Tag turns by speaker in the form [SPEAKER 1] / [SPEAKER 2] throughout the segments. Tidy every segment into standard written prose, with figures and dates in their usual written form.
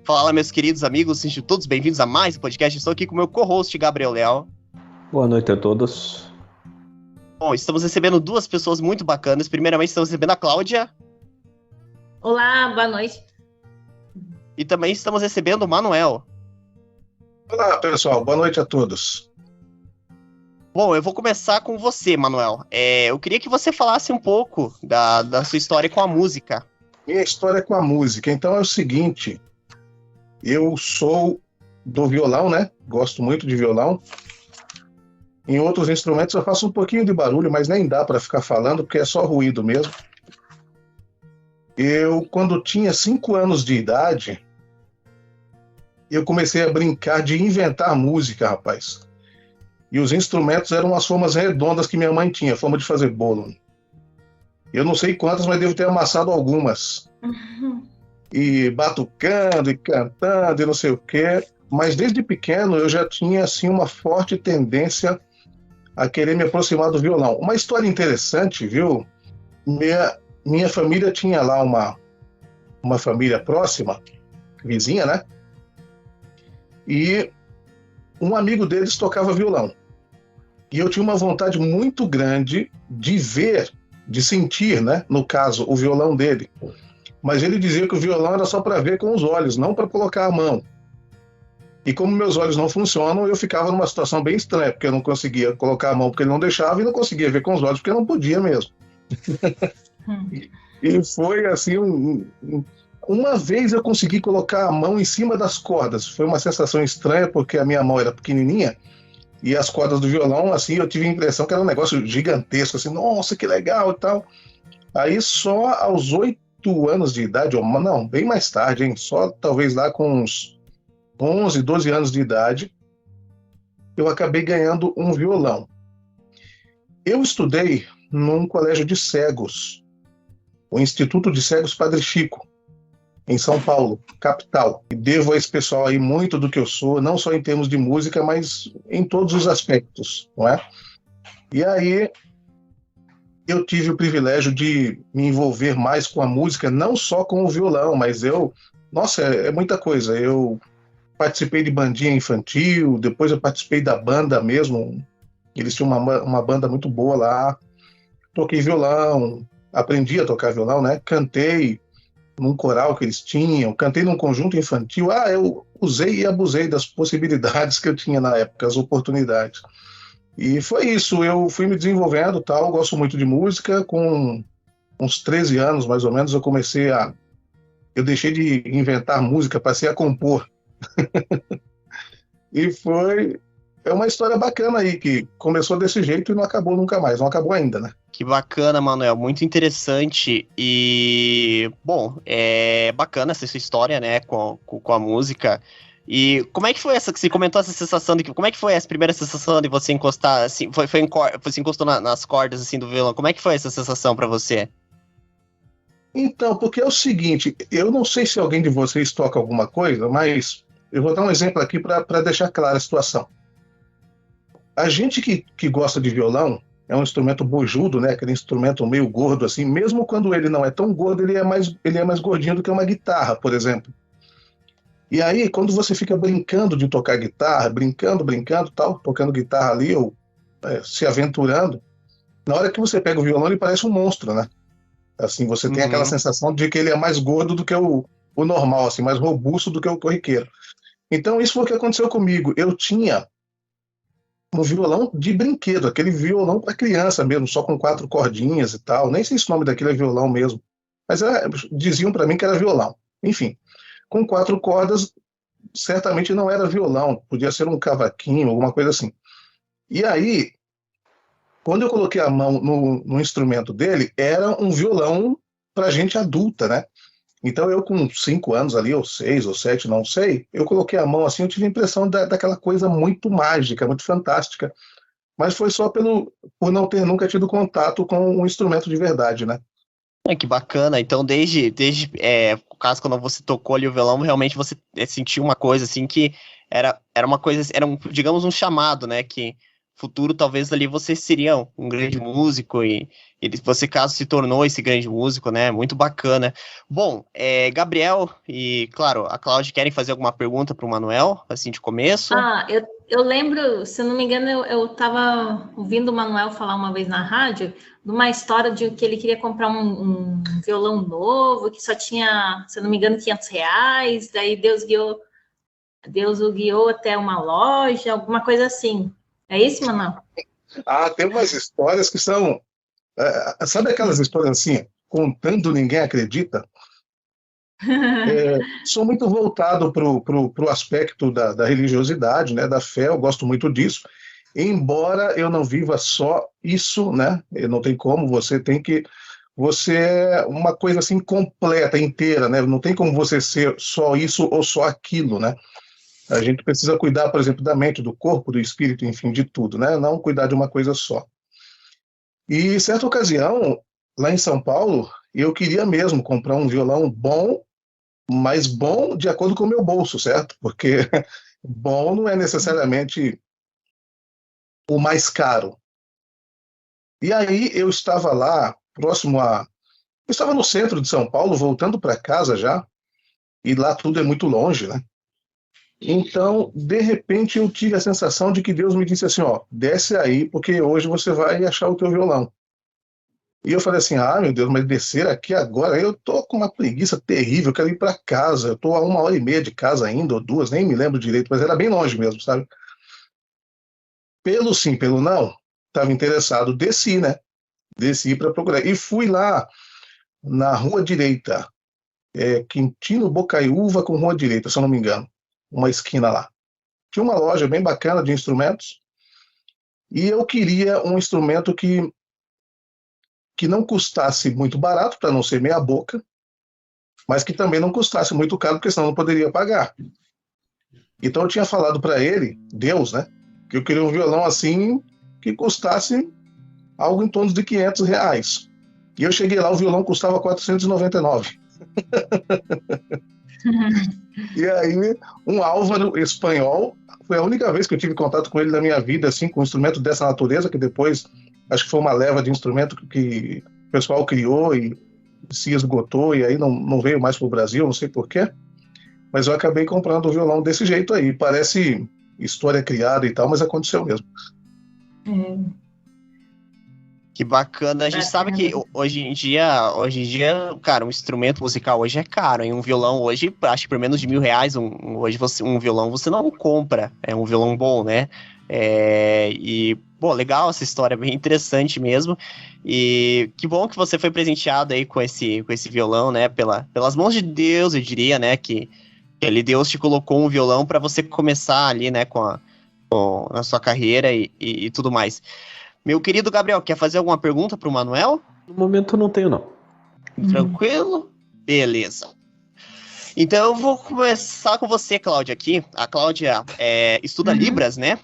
[SPEAKER 1] Fala, meus queridos amigos, sejam todos bem-vindos a mais um podcast. Estou aqui com o meu co-host, Gabriel Leal.
[SPEAKER 2] Boa noite a todos.
[SPEAKER 1] Bom, estamos recebendo duas pessoas muito bacanas. Primeiramente, estamos recebendo a Cláudia.
[SPEAKER 3] Olá, boa noite.
[SPEAKER 1] E também estamos recebendo o Manuel.
[SPEAKER 4] Olá, pessoal. Boa noite a todos.
[SPEAKER 1] Bom, eu vou começar com você, Manuel. Eu queria que você falasse um pouco da sua história com a música.
[SPEAKER 4] Minha história com a música. Então é o seguinte, eu sou do violão, né? Gosto muito de violão. Em outros instrumentos eu faço um pouquinho de barulho, mas nem dá para ficar falando, porque é só ruído mesmo. Eu, quando tinha 5 anos de idade, eu comecei a brincar de inventar música, rapaz. E os instrumentos eram as formas redondas que minha mãe tinha, forma de fazer bolo. Eu não sei quantas, mas devo ter amassado algumas. E batucando, e cantando, e não sei o quê. Mas desde pequeno eu já tinha, assim, uma forte tendência a querer me aproximar do violão. Uma história interessante, viu? Minha família tinha lá uma família próxima, vizinha, né? E um amigo deles tocava violão. E eu tinha uma vontade muito grande de ver, de sentir, né? No caso, o violão dele. Mas ele dizia que o violão era só para ver com os olhos, não para colocar a mão. E como meus olhos não funcionam, eu ficava numa situação bem estranha, porque eu não conseguia colocar a mão porque ele não deixava e não conseguia ver com os olhos porque eu não podia mesmo. E foi assim, uma vez eu consegui colocar a mão em cima das cordas. Foi uma sensação estranha porque a minha mão era pequenininha e as cordas do violão, assim, eu tive a impressão que era um negócio gigantesco, assim, nossa, que legal e tal. Aí só aos 8 anos de idade, ou não, bem mais tarde, hein? Só talvez lá com uns 11, 12 anos de idade, eu acabei ganhando um violão. Eu estudei num colégio de cegos, o Instituto de Cegos Padre Chico, em São Paulo, capital. E devo a esse pessoal aí muito do que eu sou, não só em termos de música, mas em todos os aspectos, não é? E aí eu tive o privilégio de me envolver mais com a música, não só com o violão, mas nossa, é muita coisa. Eu participei de bandinha infantil, depois eu participei da banda mesmo, eles tinham uma banda muito boa lá, toquei violão, aprendi a tocar violão, né? Cantei num coral que eles tinham, cantei num conjunto infantil. Eu usei e abusei das possibilidades que eu tinha na época, as oportunidades. E foi isso, eu fui me desenvolvendo, tal, gosto muito de música. Com uns 13 anos, mais ou menos, eu deixei de inventar música, passei a compor. E é uma história bacana aí, que começou desse jeito e não acabou nunca mais, não acabou ainda, né?
[SPEAKER 1] Que bacana, Manuel, muito interessante. E, bom, é bacana essa sua história, né, com a música. E como é que foi você comentou essa sensação como é que foi essa primeira sensação de você encostar, assim, você encostou nas cordas, assim, do violão? Como é que foi essa sensação para você?
[SPEAKER 4] Então, porque é o seguinte, eu não sei se alguém de vocês toca alguma coisa, mas eu vou dar um exemplo aqui para deixar clara a situação. A gente que gosta de violão, é um instrumento bojudo, né? Aquele instrumento meio gordo, assim, mesmo quando ele não é tão gordo, ele é mais gordinho do que uma guitarra, por exemplo. E aí, quando você fica brincando de tocar guitarra, brincando, tal, tocando guitarra ali, ou se aventurando, na hora que você pega o violão, ele parece um monstro, né? Assim, você tem aquela sensação de que ele é mais gordo do que o normal, assim, mais robusto do que o corriqueiro. Então, isso foi o que aconteceu comigo. Eu tinha um violão de brinquedo, aquele violão para criança mesmo, só com 4 cordinhas e tal. Nem sei se o nome daquilo é violão mesmo. Mas diziam para mim que era violão. Enfim, com 4 cordas, certamente não era violão, podia ser um cavaquinho, alguma coisa assim. E aí, quando eu coloquei a mão no instrumento dele, era um violão para gente adulta, né? Então eu com 5 anos ali, ou 6, ou 7, não sei, eu coloquei a mão assim, eu tive a impressão daquela coisa muito mágica, muito fantástica. Mas foi só por não ter nunca tido contato com um instrumento de verdade, né?
[SPEAKER 1] Que bacana. Então, desde o caso, quando você tocou ali o violão, realmente você sentiu uma coisa assim que era uma coisa, digamos, um chamado, né? Que futuro talvez ali você seria um grande músico e você caso se tornou esse grande músico, né? Muito bacana. Bom, Gabriel e, claro, a Cláudia querem fazer alguma pergunta para o Manuel, assim, de começo?
[SPEAKER 3] Eu lembro, se eu não me engano, eu estava ouvindo o Manuel falar uma vez na rádio de uma história de que ele queria comprar um violão novo, que só tinha, se eu não me engano, R$ 500, daí Deus o guiou até uma loja, alguma coisa assim. É isso, Manuel?
[SPEAKER 4] Tem umas histórias que são... sabe aquelas histórias assim, contando ninguém acredita? Sou muito voltado para o aspecto da religiosidade, né, da fé, eu gosto muito disso. Embora eu não viva só isso, né? Não tem como, você é uma coisa assim completa, inteira, né? Não tem como você ser só isso ou só aquilo, né? A gente precisa cuidar, por exemplo, da mente, do corpo, do espírito, enfim, de tudo, né? Não cuidar de uma coisa só. E certa ocasião, lá em São Paulo, eu queria mesmo comprar um violão bom, mas bom de acordo com o meu bolso, certo? Porque bom não é necessariamente o mais caro. E aí eu estava lá, eu estava no centro de São Paulo, voltando para casa já, e lá tudo é muito longe, né? Então, de repente, eu tive a sensação de que Deus me disse assim, ó, desce aí, porque hoje você vai achar o teu violão. E eu falei assim, meu Deus, mas descer aqui agora, eu tô com uma preguiça terrível, eu quero ir para casa, eu tô a 1h30 de casa ainda, ou 2, nem me lembro direito, mas era bem longe mesmo, sabe? Pelo sim, pelo não, estava interessado, desci, né? Desci para procurar. E fui lá na rua direita, Quintino Bocaiúva com rua direita, se eu não me engano, uma esquina lá. Tinha uma loja bem bacana de instrumentos, e eu queria um instrumento que não custasse muito barato, para não ser meia boca, mas que também não custasse muito caro, porque senão eu não poderia pagar. Então eu tinha falado para ele, Deus, né, que eu queria um violão assim, que custasse algo em torno de R$ 500. E eu cheguei lá, o violão custava R$ 499. E aí, um Álvaro espanhol, foi a única vez que eu tive contato com ele na minha vida, assim, com um instrumento dessa natureza, que depois, acho que foi uma leva de instrumento que o pessoal criou e se esgotou, e aí não veio mais para o Brasil, não sei porquê, mas eu acabei comprando o violão desse jeito aí. Parece história criada e tal, mas aconteceu mesmo.
[SPEAKER 1] Que bacana. A gente sabe que hoje em dia, cara, um instrumento musical hoje é caro, hein? Um violão hoje, acho que por menos de R$ 1.000, hoje um violão você não compra. É um violão bom, né? Legal essa história, bem interessante mesmo. E que bom que você foi presenteado aí com esse violão, né? Pelas mãos de Deus, eu diria, né? Que Deus te colocou um violão para você começar ali, né? Com a sua carreira e tudo mais. Meu querido Gabriel, quer fazer alguma pergunta para o Manuel?
[SPEAKER 2] No momento não tenho, não.
[SPEAKER 1] Tranquilo? Beleza. Então eu vou começar com você, Cláudia, aqui. A Cláudia estuda Libras, né?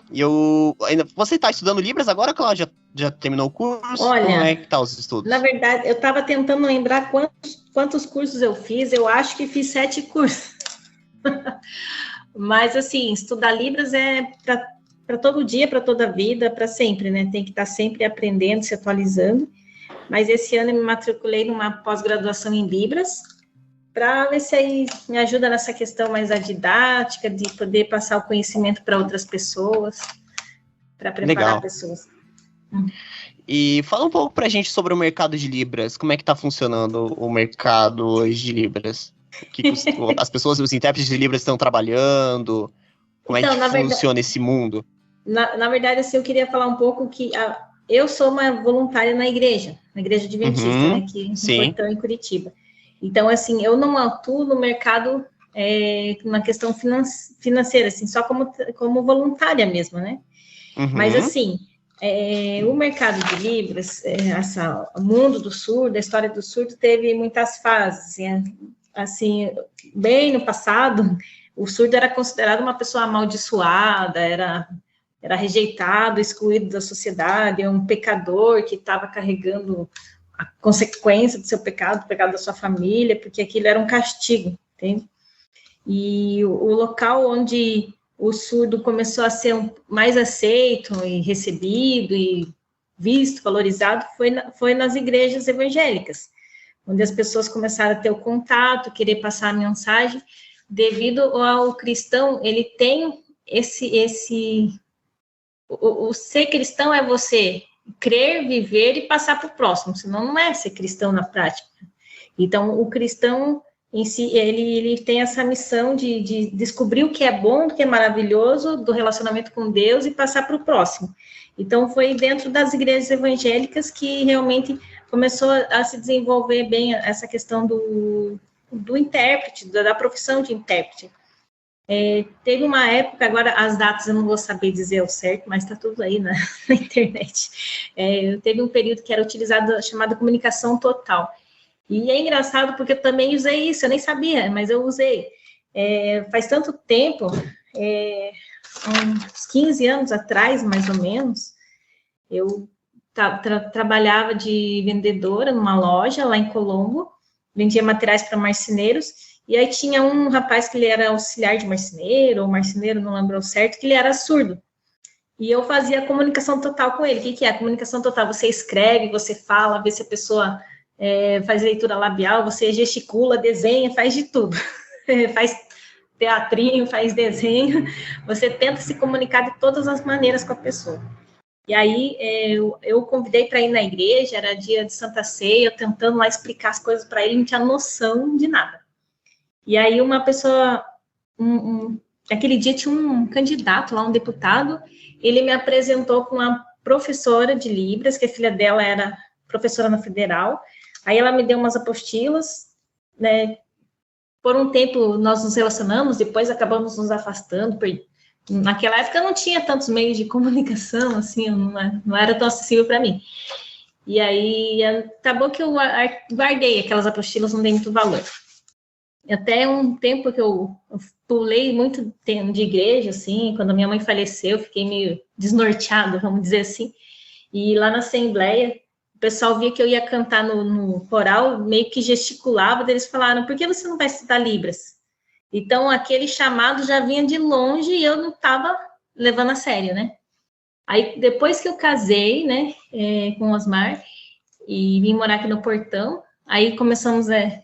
[SPEAKER 1] Você está estudando Libras agora, Cláudia? Já terminou o curso?
[SPEAKER 3] Olha,
[SPEAKER 1] como é que tá os estudos?
[SPEAKER 3] Na verdade, eu estava tentando lembrar quantos cursos eu fiz. Eu acho que fiz 7 cursos. Mas, assim, estudar Libras é para todo dia, para toda a vida, para sempre, né? Tem que estar sempre aprendendo, se atualizando. Mas esse ano eu me matriculei numa pós-graduação em Libras, para ver se aí me ajuda nessa questão mais da didática, de poder passar o conhecimento para outras pessoas, para preparar pessoas.
[SPEAKER 1] E fala um pouco para a gente sobre o mercado de Libras. Como é que está funcionando o mercado hoje de Libras? As pessoas, os intérpretes de Libras estão trabalhando? Como é que funciona esse mundo?
[SPEAKER 3] Na verdade, assim, eu queria falar um pouco que eu sou uma voluntária na igreja adventista, né, que é em Curitiba. Então, assim, eu não atuo no mercado na questão financeira, assim, só como voluntária mesmo, né? Mas, assim, o mercado de Libras, o mundo do surdo, a história do surdo teve muitas fases. Assim, bem no passado, o surdo era considerado uma pessoa amaldiçoada, era rejeitado, excluído da sociedade, um pecador que estava carregando a consequência do seu pecado, do pecado da sua família, porque aquilo era um castigo, entende? E o local onde o surdo começou a ser mais aceito e recebido e visto, valorizado, foi nas igrejas evangélicas, onde as pessoas começaram a ter o contato, querer passar a mensagem, devido ao cristão, ele tem o ser cristão é você crer, viver e passar para o próximo, senão não é ser cristão na prática. Então, o cristão em si, ele tem essa missão de descobrir o que é bom, o que é maravilhoso do relacionamento com Deus e passar para o próximo. Então, foi dentro das igrejas evangélicas que realmente começou a se desenvolver bem essa questão do intérprete, da profissão de intérprete. Teve uma época, agora as datas eu não vou saber dizer ao certo, mas está tudo aí na internet. Teve um período que era utilizado, chamado comunicação total. E é engraçado porque eu também usei isso, eu nem sabia, mas eu usei. Faz tanto tempo, uns 15 anos atrás, mais ou menos, eu trabalhava de vendedora numa loja lá em Colombo, vendia materiais para marceneiros, e aí tinha um rapaz que ele era auxiliar de marceneiro, ou marceneiro, não lembro certo, que ele era surdo. E eu fazia comunicação total com ele. O que é a comunicação total? Você escreve, você fala, vê se a pessoa faz leitura labial, você gesticula, desenha, faz de tudo. Faz teatrinho, faz desenho. Você tenta se comunicar de todas as maneiras com a pessoa. E aí eu convidei para ir na igreja, era dia de Santa Ceia, eu tentando lá explicar as coisas para ele, não tinha noção de nada. E aí uma pessoa, aquele dia tinha um candidato lá, um deputado, ele me apresentou com uma professora de Libras, que a filha dela era professora na Federal, aí ela me deu umas apostilas, né, por um tempo nós nos relacionamos, depois acabamos nos afastando, naquela época não tinha tantos meios de comunicação, assim, não era tão acessível para mim. E aí acabou que eu guardei aquelas apostilas, não dei muito valor. Até um tempo que eu pulei muito tempo de igreja, assim, quando a minha mãe faleceu, eu fiquei meio desnorteada, vamos dizer assim. E lá na Assembleia, o pessoal via que eu ia cantar no coral, meio que gesticulava, eles falaram, por que você não vai estudar Libras? Então, aquele chamado já vinha de longe e eu não estava levando a sério, né? Aí, depois que eu casei, né, com o Osmar, e vim morar aqui no Portão, aí começamos a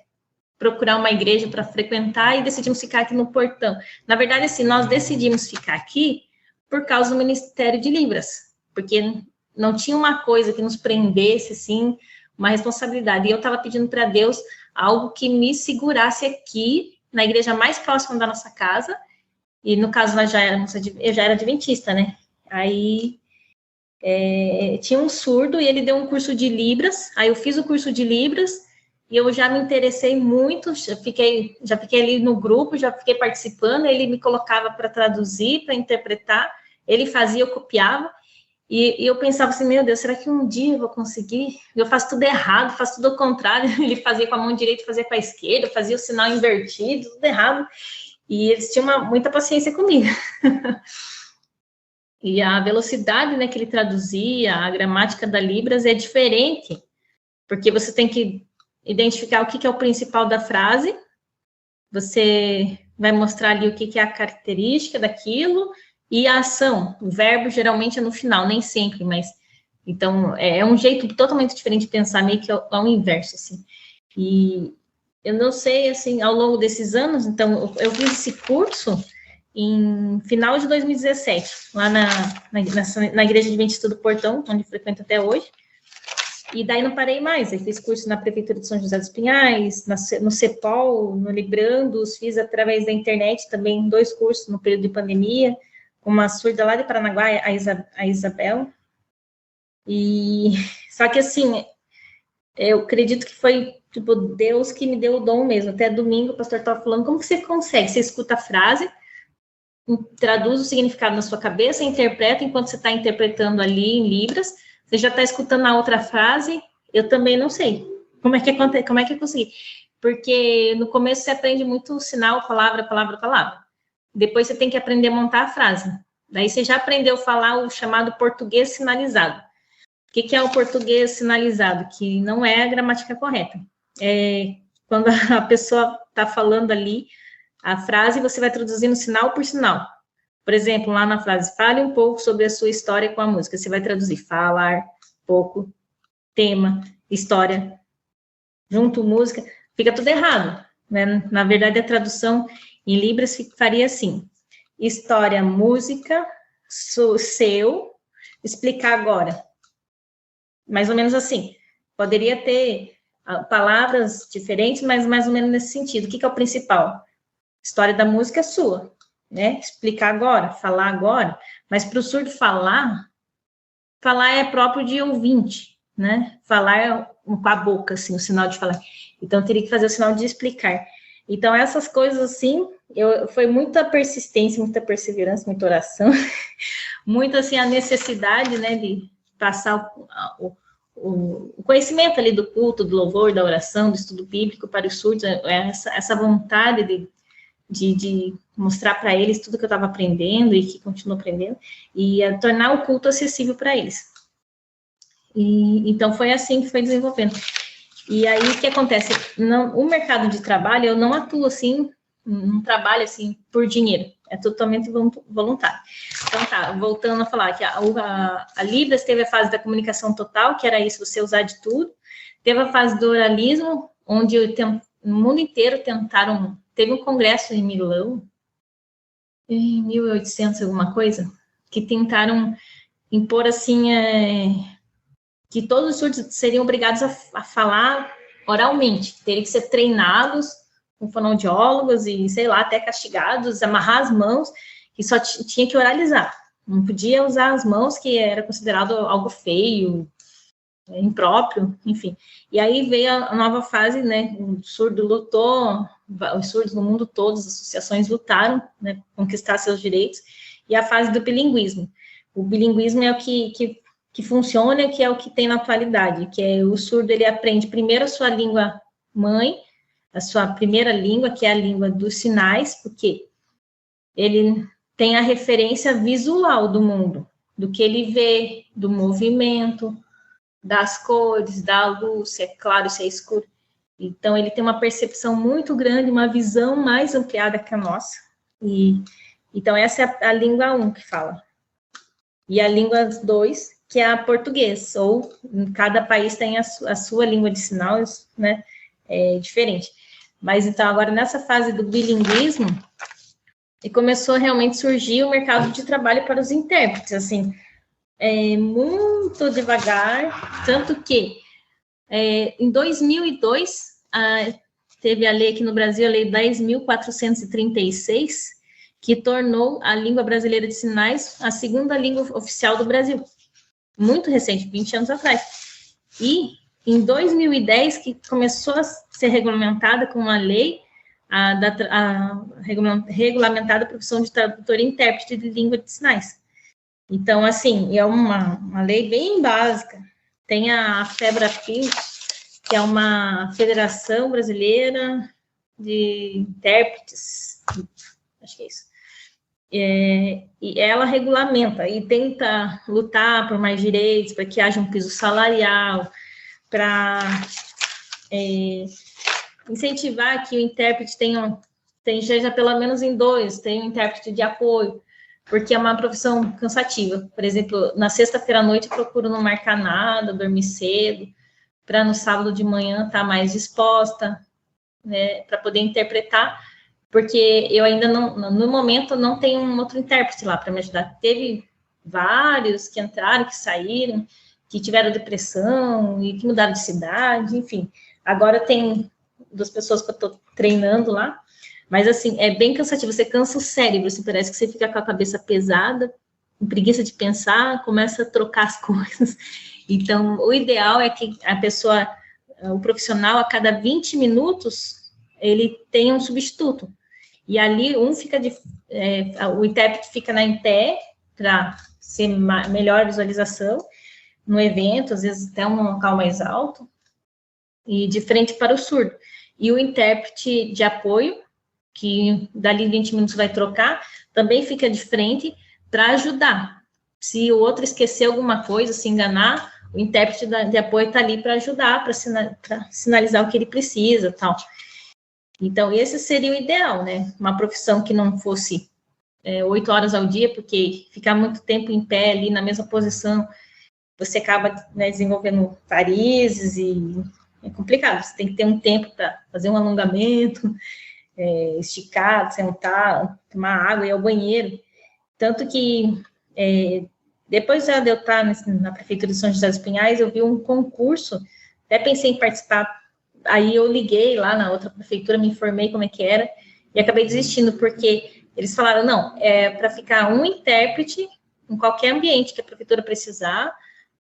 [SPEAKER 3] procurar uma igreja para frequentar e decidimos ficar aqui no Portão. Na verdade, assim, nós decidimos ficar aqui por causa do Ministério de Libras, porque não tinha uma coisa que nos prendesse, assim, uma responsabilidade. E eu estava pedindo para Deus algo que me segurasse aqui, na igreja mais próxima da nossa casa, e no caso eu já era adventista, né? Aí tinha um surdo e ele deu um curso de Libras, aí eu fiz o curso de Libras, e eu já me interessei muito, já fiquei ali no grupo, já fiquei participando, ele me colocava para traduzir, para interpretar, ele fazia, eu copiava, e eu pensava assim, meu Deus, será que um dia eu vou conseguir? Eu faço tudo errado, faço tudo ao contrário, ele fazia com a mão direita, fazia com a esquerda, fazia o sinal invertido, tudo errado, e eles tinham muita paciência comigo. E a velocidade, né, que ele traduzia, a gramática da Libras é diferente, porque você tem que identificar o que é o principal da frase, você vai mostrar ali o que é a característica daquilo, e a ação, o verbo geralmente é no final, nem sempre, mas, então, é um jeito totalmente diferente de pensar, meio que ao inverso, assim, e eu não sei, assim, ao longo desses anos, então, eu fiz esse curso em final de 2017, lá na Igreja Adventista do Portão, onde frequento até hoje, e daí não parei mais, eu fiz curso na Prefeitura de São José dos Pinhais, no CEPOL, no Librandos, fiz através da internet também 2 cursos no período de pandemia, com uma surda lá de Paranaguá, a Isabel, e só que assim, eu acredito que foi tipo Deus que me deu o dom mesmo, até domingo o pastor estava falando, como que você consegue? Você escuta a frase, traduz o significado na sua cabeça, interpreta enquanto você está interpretando ali em Libras, você já está escutando a outra frase, eu também não sei. Como é que eu consegui? Porque no começo você aprende muito sinal, palavra, palavra, palavra. Depois você tem que aprender a montar a frase. Daí você já aprendeu a falar o chamado português sinalizado. O que é o português sinalizado? Que não é a gramática correta. Quando a pessoa está falando ali a frase, você vai traduzindo sinal por sinal. Por exemplo, lá na frase, fale um pouco sobre a sua história com a música. Você vai traduzir falar, pouco, tema, história, junto música, fica tudo errado, né? Na verdade, a tradução em Libras faria assim, história, música, seu, explicar agora. Mais ou menos assim. Poderia ter palavras diferentes, mas mais ou menos nesse sentido. O que é o principal? História da música é sua, né? Explicar agora, falar agora, mas para o surdo falar é próprio de ouvinte, né? Falar é com a boca, assim, o sinal de falar. Então, teria que fazer o sinal de explicar. Então, essas coisas, assim, foi muita persistência, muita perseverança, muita oração, muito, assim, a necessidade, né, de passar o conhecimento ali do culto, do louvor, da oração, do estudo bíblico para os surdos, essa vontade de mostrar para eles tudo que eu estava aprendendo e que continuo aprendendo, e tornar o culto acessível para eles. Então, foi assim que foi desenvolvendo. E aí, o que acontece? O mercado de trabalho, eu não atuo assim, não trabalho assim por dinheiro, é totalmente voluntário. Então, tá, voltando a falar que a Libras teve a fase da comunicação total, que era isso, você usar de tudo. Teve a fase do oralismo, onde no mundo inteiro teve um congresso em Milão, em 1800 alguma coisa, que tentaram impor assim, que todos os surdos seriam obrigados a falar oralmente, teriam que ser treinados com fonoaudiólogos e, sei lá, até castigados, amarrar as mãos, que só tinha que oralizar, não podia usar as mãos, que era considerado algo feio, impróprio, enfim. E aí veio a nova fase, né, o surdo lutou, os surdos no mundo todo, as associações lutaram, né, conquistar seus direitos, e a fase do bilinguismo. O bilinguismo é o que funciona, que é o que tem na atualidade, que é o surdo, ele aprende primeiro a sua língua mãe, a sua primeira língua, que é a língua dos sinais, porque ele tem a referência visual do mundo, do que ele vê, do movimento, das cores, da luz, se é claro, se é escuro. Então, ele tem uma percepção muito grande, uma visão mais ampliada que a nossa. Então, essa é a língua 1 que fala. E a língua 2, que é a português, ou cada país tem a sua língua de sinais, né, diferente. Mas, então, agora, nessa fase do bilinguismo, e começou a realmente surgir o mercado de trabalho para os intérpretes, assim, muito devagar, tanto que em 2002, teve a lei aqui no Brasil, a Lei 10.436, que tornou a língua brasileira de sinais a segunda língua oficial do Brasil. Muito recente, 20 anos atrás. E em 2010, que começou a ser regulamentada com uma lei, regulamentada a profissão de tradutor e intérprete de língua de sinais. Então, assim, é uma lei bem básica. Tem a FEBRAPIL, que é uma Federação Brasileira de Intérpretes, acho que é isso. E ela regulamenta e tenta lutar por mais direitos, para que haja um piso salarial, para incentivar que o intérprete seja pelo menos em 2, tenha um intérprete de apoio, porque é uma profissão cansativa. Por exemplo, na sexta-feira à noite eu procuro não marcar nada, dormir cedo, para no sábado de manhã estar mais disposta, né, para poder interpretar, porque eu ainda no momento, não tenho um outro intérprete lá para me ajudar. Teve vários que entraram, que saíram, que tiveram depressão e que mudaram de cidade, enfim. Agora tem 2 pessoas que eu estou treinando lá, mas assim, é bem cansativo, você cansa o cérebro, assim, parece que você fica com a cabeça pesada, com preguiça de pensar, começa a trocar as coisas. Então, o ideal é que a pessoa, o profissional, a cada 20 minutos, ele tenha um substituto. E ali, o intérprete fica em pé, para ser melhor visualização, no evento, às vezes até um local mais alto, e de frente para o surdo. E o intérprete de apoio, que dali 20 minutos vai trocar, também fica de frente para ajudar. Se o outro esquecer alguma coisa, se enganar, o intérprete de apoio está ali para ajudar, para sinalizar o que ele precisa, tal. Então, esse seria o ideal, né? Uma profissão que não fosse 8 horas ao dia, porque ficar muito tempo em pé ali na mesma posição, você acaba, né, desenvolvendo varizes e é complicado. Você tem que ter um tempo para fazer um alongamento, esticar, sentar, tomar água e ir ao banheiro. Tanto que depois de eu estar na Prefeitura de São José dos Pinhais, eu vi um concurso, até pensei em participar, aí eu liguei lá na outra prefeitura, me informei como é que era, e acabei desistindo, porque eles falaram, não, para ficar um intérprete em qualquer ambiente que a prefeitura precisar,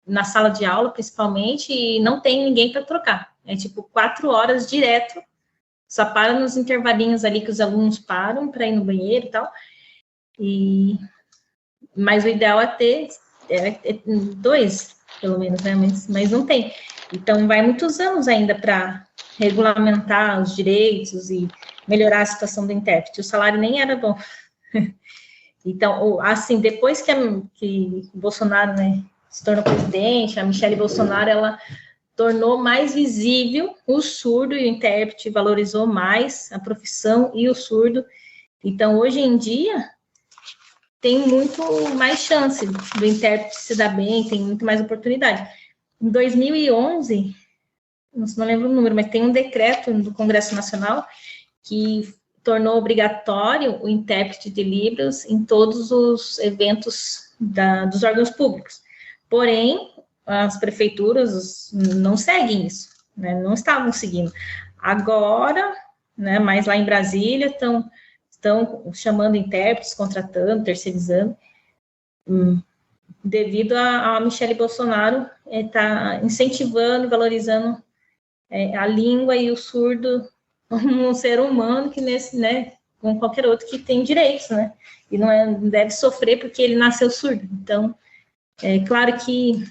[SPEAKER 3] na sala de aula principalmente, e não tem ninguém para trocar. É tipo 4 horas direto, só para nos intervalinhos ali que os alunos param para ir no banheiro e tal, mas o ideal é ter 2, pelo menos, né? Mas não tem. Então, vai muitos anos ainda para regulamentar os direitos e melhorar a situação do intérprete. O salário nem era bom. Então, assim, depois que o Bolsonaro, né, se tornou presidente, a Michelle Bolsonaro, ela tornou mais visível o surdo e o intérprete, valorizou mais a profissão e o surdo. Então, hoje em dia, tem muito mais chance do intérprete se dar bem, tem muito mais oportunidade. Em 2011, não lembro o número, mas tem um decreto do Congresso Nacional que tornou obrigatório o intérprete de Libras em todos os eventos dos órgãos públicos. Porém, as prefeituras não seguem isso, né? Não estavam seguindo. Agora, né, mas lá em Brasília estão chamando intérpretes, contratando, terceirizando, devido a Michelle Bolsonaro estar incentivando, valorizando a língua e o surdo como um ser humano que né, como qualquer outro que tem direitos, né? E não deve sofrer porque ele nasceu surdo. Então, é claro que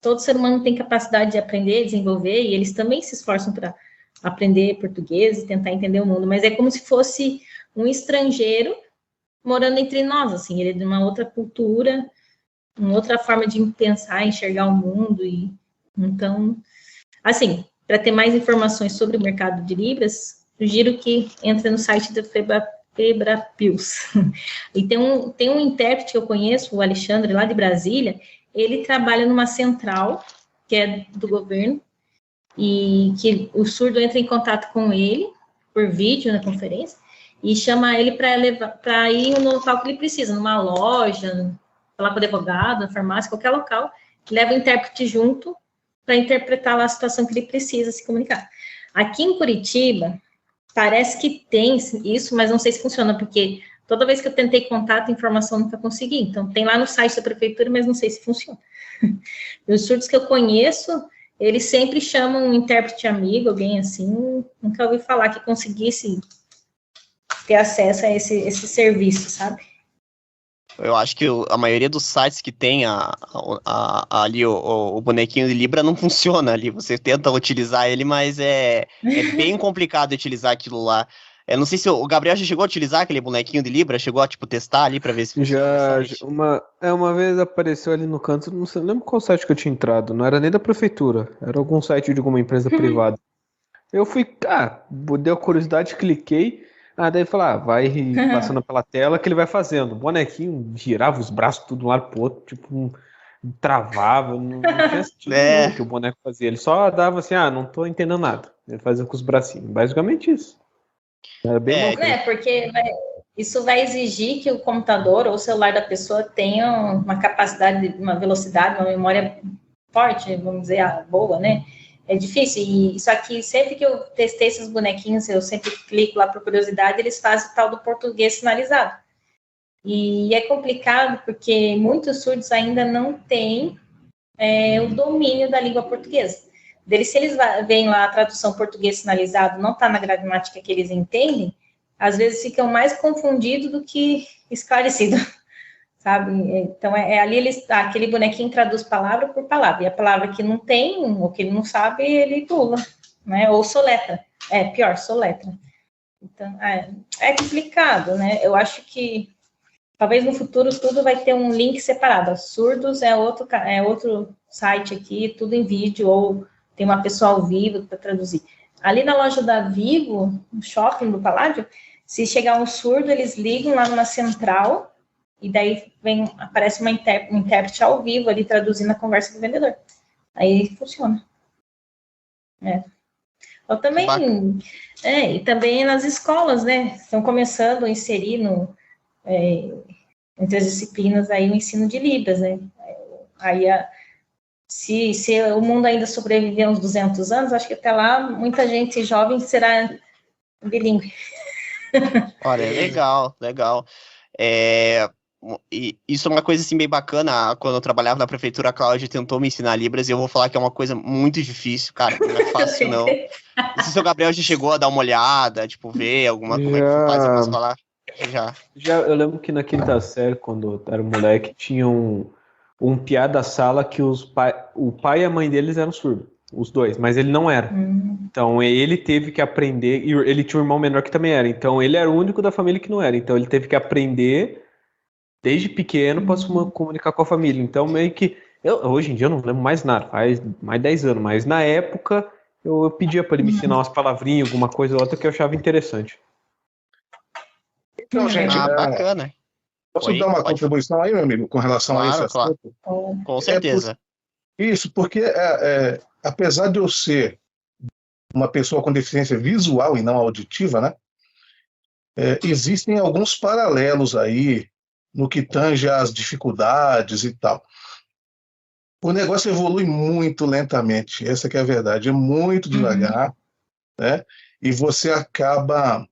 [SPEAKER 3] todo ser humano tem capacidade de aprender, desenvolver, e eles também se esforçam para aprender português e tentar entender o mundo, mas é como se fosse um estrangeiro morando entre nós, assim, ele é de uma outra cultura, uma outra forma de pensar, enxergar o mundo, e então, assim, para ter mais informações sobre o mercado de Libras, sugiro que entre no site da Febrapios. E tem um intérprete que eu conheço, o Alexandre, lá de Brasília, ele trabalha numa central, que é do governo, e que o surdo entra em contato com ele, por vídeo, na conferência, e chama ele para ir no local que ele precisa, numa loja, falar com o advogado, na farmácia, qualquer local, leva o intérprete junto para interpretar lá a situação que ele precisa se comunicar. Aqui em Curitiba, parece que tem isso, mas não sei se funciona, porque toda vez que eu tentei contato, a informação nunca consegui. Então, tem lá no site da prefeitura, mas não sei se funciona. Os surdos que eu conheço, eles sempre chamam um intérprete amigo, alguém assim, nunca ouvi falar que conseguisse ter acesso a esse serviço, sabe?
[SPEAKER 1] Eu acho que a maioria dos sites que tem ali o bonequinho de Libra não funciona ali. Você tenta utilizar ele, mas é bem complicado utilizar aquilo lá. Eu não sei se o Gabriel já chegou a utilizar aquele bonequinho de Libra, chegou a testar ali para ver se
[SPEAKER 2] funciona. Uma vez apareceu ali no canto, não lembro qual site que eu tinha entrado, não era nem da prefeitura, era algum site de alguma empresa privada. Eu fui, deu curiosidade, cliquei. Daí falar, vai passando pela tela que ele vai fazendo. O bonequinho girava os braços tudo de um lado pro outro, tipo, travava, não tinha sentido nenhum que o boneco fazia. Ele só dava assim, não tô entendendo nada. Ele fazia com os bracinhos. Basicamente isso. Era bem
[SPEAKER 3] porque isso vai exigir que o computador ou o celular da pessoa tenha uma capacidade, uma velocidade, uma memória forte, vamos dizer, boa, né? É difícil, e só que sempre que eu testei esses bonequinhos, eu sempre clico lá por curiosidade, eles fazem o tal do português sinalizado. E é complicado porque muitos surdos ainda não têm o domínio da língua portuguesa. Se eles veem lá a tradução português sinalizado, não está na gramática que eles entendem, às vezes ficam mais confundidos do que esclarecidos. Sabe? Então, ali aquele bonequinho traduz palavra por palavra, e a palavra que não tem, ou que ele não sabe, ele pula, né? Ou soletra. Pior, soletra. Então, é complicado, né? Eu acho que talvez no futuro tudo vai ter um link separado. Surdos é outro site aqui, tudo em vídeo, ou tem uma pessoa ao vivo para traduzir. Ali na loja da Vivo, no shopping do Paládio, Se chegar um surdo, eles ligam lá numa central e daí aparece um intérprete ao vivo ali traduzindo a conversa do vendedor. Aí funciona. Eu também, e também nas escolas, né? Estão começando a inserir entre as disciplinas aí o ensino de Libras, né? Aí, se o mundo ainda sobreviver uns 200 anos, acho que até lá muita gente jovem será bilíngue.
[SPEAKER 1] Olha, legal. E isso é uma coisa assim bem bacana. Quando eu trabalhava na prefeitura, a Cláudia tentou me ensinar Libras e eu vou falar que é uma coisa muito difícil, cara. Não é fácil, não. Não sei se o Gabriel já chegou a dar uma olhada, tipo, ver como é que faz algumas palavras. Já.
[SPEAKER 2] Eu lembro que na quinta série, quando eu era moleque, tinha um piá da sala que o pai e a mãe deles eram surdos, os dois, mas ele não era. Então ele teve que aprender, e ele tinha um irmão menor que também era, então ele era o único da família que não era, então ele teve que aprender desde pequeno para se comunicar com a família. Então meio que, hoje em dia eu não lembro mais nada, faz mais de 10 anos, mas na época eu pedia para ele me ensinar umas palavrinhas, alguma coisa ou outra que eu achava interessante.
[SPEAKER 4] Então, gente,
[SPEAKER 1] bacana.
[SPEAKER 4] Posso dar uma contribuição aí, meu amigo, com relação a esse assunto?
[SPEAKER 1] Claro. Com certeza.
[SPEAKER 4] Isso, porque apesar de eu ser uma pessoa com deficiência visual e não auditiva, né, existem alguns paralelos aí no que tange às dificuldades e tal. O negócio evolui muito lentamente, essa que é a verdade, é muito devagar, né, e você acaba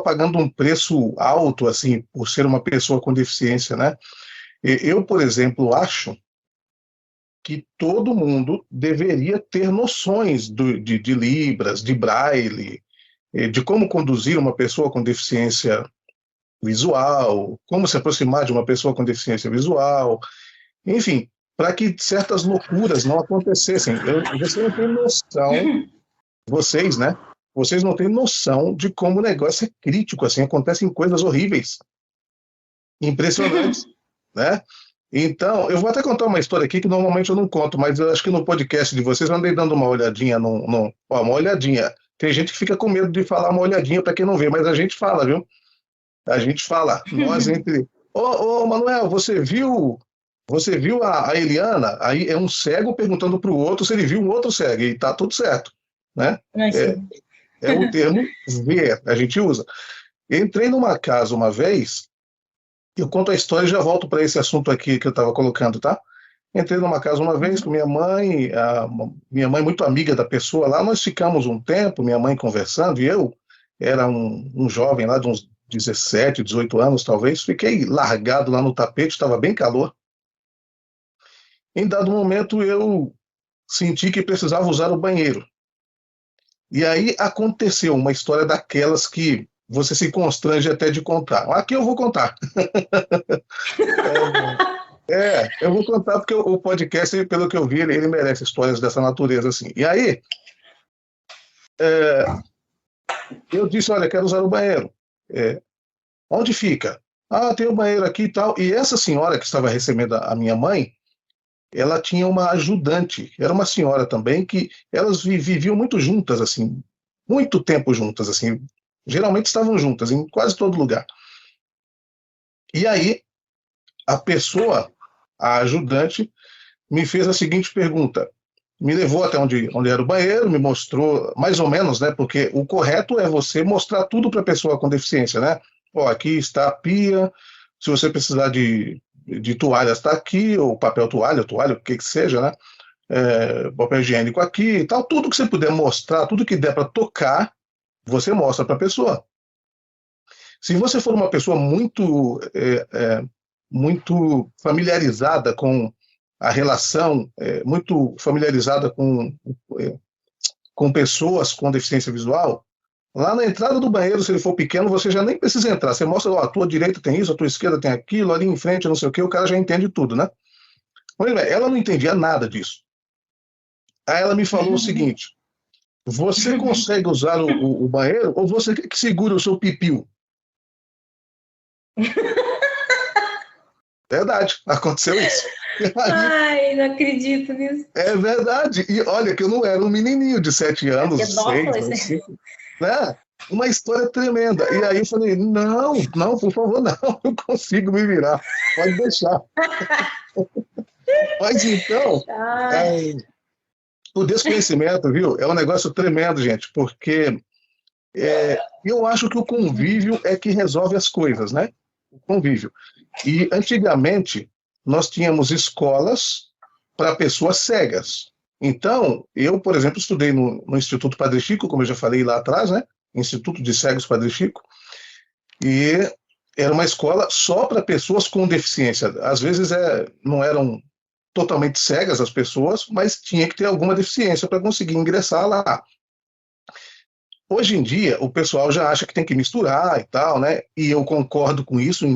[SPEAKER 4] pagando um preço alto, assim, por ser uma pessoa com deficiência, né? Eu, por exemplo, acho que todo mundo deveria ter noções de Libras, de Braille, de como conduzir uma pessoa com deficiência visual, como se aproximar de uma pessoa com deficiência visual, enfim, para que certas loucuras não acontecessem. Você não tem noção, vocês, né? Vocês não têm noção de como o negócio é crítico, assim, acontecem coisas horríveis, impressionantes, né? Então, eu vou até contar uma história aqui que normalmente eu não conto, mas eu acho que no podcast de vocês eu andei dando uma olhadinha, uma olhadinha. Tem gente que fica com medo de falar uma olhadinha para quem não vê, mas a gente fala, viu? A gente fala. Nós entre... Ô, Manuel, você viu a Eliana? Aí é um cego perguntando para o outro se ele viu um outro cego, e tá tudo certo, né? É o termo ver, a gente usa. Eu entrei numa casa uma vez, eu conto a história e já volto para esse assunto aqui que eu estava colocando, tá? Entrei numa casa uma vez com minha mãe muito amiga da pessoa lá, nós ficamos um tempo, minha mãe conversando, e eu era um jovem lá de uns 17, 18 anos talvez, fiquei largado lá no tapete, estava bem calor. Em dado momento eu senti que precisava usar o banheiro. E aí aconteceu uma história daquelas que você se constrange até de contar. Aqui eu vou contar. Eu vou contar porque o podcast, pelo que eu vi, ele merece histórias dessa natureza, assim. E aí, eu disse, olha, quero usar o banheiro. Onde fica? Tem um banheiro aqui e tal. E essa senhora que estava recebendo a minha mãe, ela tinha uma ajudante, era uma senhora também, que elas viviam muito juntas, assim, muito tempo juntas, assim, geralmente estavam juntas em quase todo lugar. E aí, a ajudante, me fez a seguinte pergunta, me levou até onde era o banheiro, me mostrou, mais ou menos, né, porque o correto é você mostrar tudo para a pessoa com deficiência, né, aqui está a pia, se você precisar de toalhas está aqui, ou papel toalha, o que seja, né? Papel higiênico aqui e tal. Tudo que você puder mostrar, tudo que der para tocar, você mostra para a pessoa. Se você for uma pessoa muito familiarizada com a relação, muito familiarizada com pessoas com deficiência visual, lá na entrada do banheiro, se ele for pequeno, você já nem precisa entrar. Você mostra, a tua direita tem isso, a tua esquerda tem aquilo, ali em frente, não sei o quê, o cara já entende tudo, né? Ela não entendia nada disso. Aí ela me falou o seguinte, você consegue usar o banheiro ou você quer que segure o seu pipiu? Verdade, aconteceu isso.
[SPEAKER 3] Ai, não acredito nisso.
[SPEAKER 4] É verdade. E olha que eu não era um menininho de 7 anos, 6, 5, né? Uma história tremenda. E aí eu falei, não, por favor, não, eu consigo me virar. Pode deixar. Mas então, o desconhecimento, viu, é um negócio tremendo, gente, porque eu acho que o convívio é que resolve as coisas, né? O convívio. E antigamente nós tínhamos escolas para pessoas cegas. Então, eu, por exemplo, estudei no Instituto Padre Chico, como eu já falei lá atrás, né? Instituto de Cegos Padre Chico, e era uma escola só para pessoas com deficiência. Às vezes não eram totalmente cegas as pessoas, mas tinha que ter alguma deficiência para conseguir ingressar lá. Hoje em dia, o pessoal já acha que tem que misturar e tal, né? E eu concordo com isso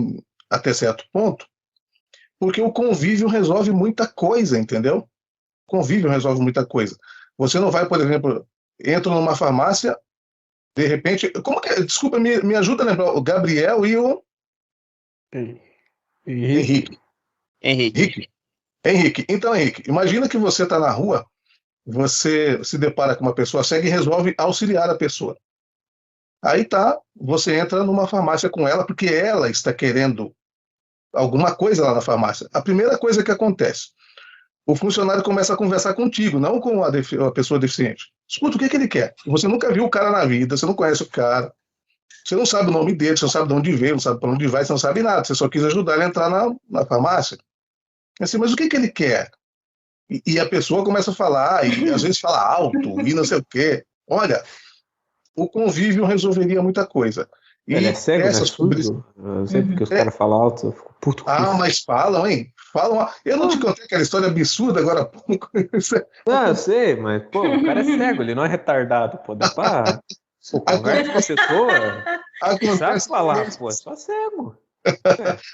[SPEAKER 4] até certo ponto, porque o convívio resolve muita coisa, entendeu? O convívio resolve muita coisa. Você não vai, por exemplo, entra numa farmácia, de repente, como que é? Desculpa, me ajuda a lembrar, o Gabriel e o Henrique. Então, Henrique, imagina que você está na rua, você se depara com uma pessoa cega e resolve auxiliar a pessoa. Aí você entra numa farmácia com ela, porque ela está querendo alguma coisa lá na farmácia. A primeira coisa que acontece, o funcionário começa a conversar contigo, não com a pessoa deficiente. Escuta, o que ele quer? Você nunca viu o cara na vida, você não conhece o cara, você não sabe o nome dele, você não sabe de onde veio, não sabe para onde vai, você não sabe nada, você só quis ajudar ele a entrar na farmácia. Assim, mas o que ele quer? E a pessoa começa a falar, e às vezes fala alto, e não sei o quê. Olha, o convívio resolveria muita coisa. E
[SPEAKER 2] ele é cego, né? Surdo? Eu sei porque os caras falam alto, eu fico puto com isso.
[SPEAKER 4] Mas falam, hein? Eu não te contei aquela história absurda agora há pouco.
[SPEAKER 2] Não, eu sei, mas, pô, o cara é cego, ele não é retardado, pô, dá pra... Pô, conversa com a pessoa, sabe falar, pô, é só cego.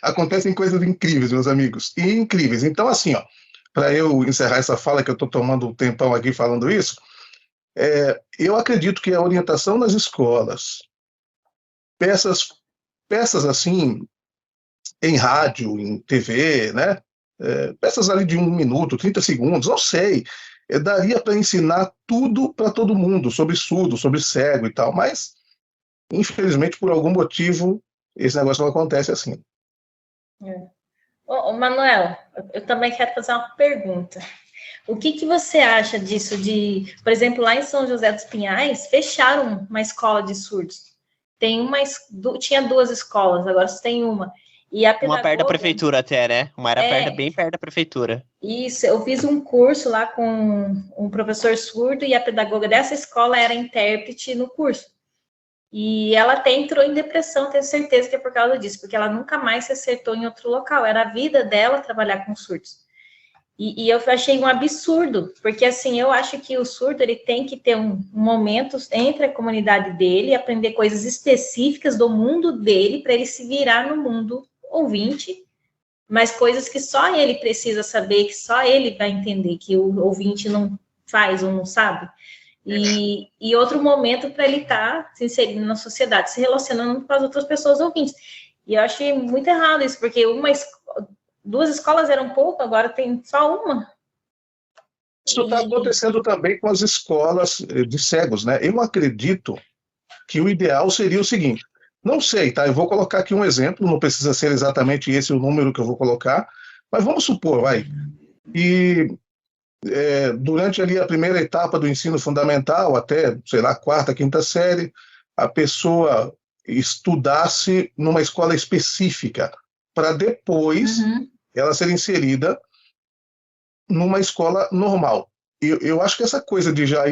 [SPEAKER 4] Acontecem coisas incríveis, meus amigos, e incríveis. Então, assim, ó, para eu encerrar essa fala, que eu estou tomando um tempão aqui falando isso, eu acredito que a orientação nas escolas, peças assim, em rádio, em TV, né? Peças ali de 1 minuto, 30 segundos, não sei, daria para ensinar tudo para todo mundo, sobre surdo, sobre cego e tal, mas, infelizmente, por algum motivo, esse negócio não acontece assim.
[SPEAKER 3] Manuel, eu também quero fazer uma pergunta. O que você acha disso por exemplo, lá em São José dos Pinhais, fecharam uma escola de surdos. Tinha 2 escolas, agora só tem uma. E a pedagoga,
[SPEAKER 1] uma perto da prefeitura até, né? Uma era bem perto da prefeitura.
[SPEAKER 3] Isso, eu fiz um curso lá com um professor surdo e a pedagoga dessa escola era intérprete no curso. E ela até entrou em depressão, tenho certeza que é por causa disso, porque ela nunca mais se acertou em outro local. Era a vida dela trabalhar com surdos. E eu achei um absurdo, porque assim, eu acho que o surdo ele tem que ter um momento entre a comunidade dele, aprender coisas específicas do mundo dele, para ele se virar no mundo ouvinte, mas coisas que só ele precisa saber, que só ele vai entender, que o ouvinte não faz ou não sabe. E outro momento para ele estar se inserindo na sociedade, se relacionando com as outras pessoas ouvintes. E eu achei muito errado isso, porque 2 escolas eram pouco, agora tem só uma.
[SPEAKER 4] Isso está acontecendo também com as escolas de cegos, né? Eu acredito que o ideal seria o seguinte, não sei, tá? Eu vou colocar aqui um exemplo, não precisa ser exatamente esse o número que eu vou colocar, mas vamos supor, e durante ali a primeira etapa do ensino fundamental, até, sei lá, 4ª, 5ª série, a pessoa estudasse numa escola específica, para depois ela ser inserida numa escola normal. Eu acho que essa coisa de já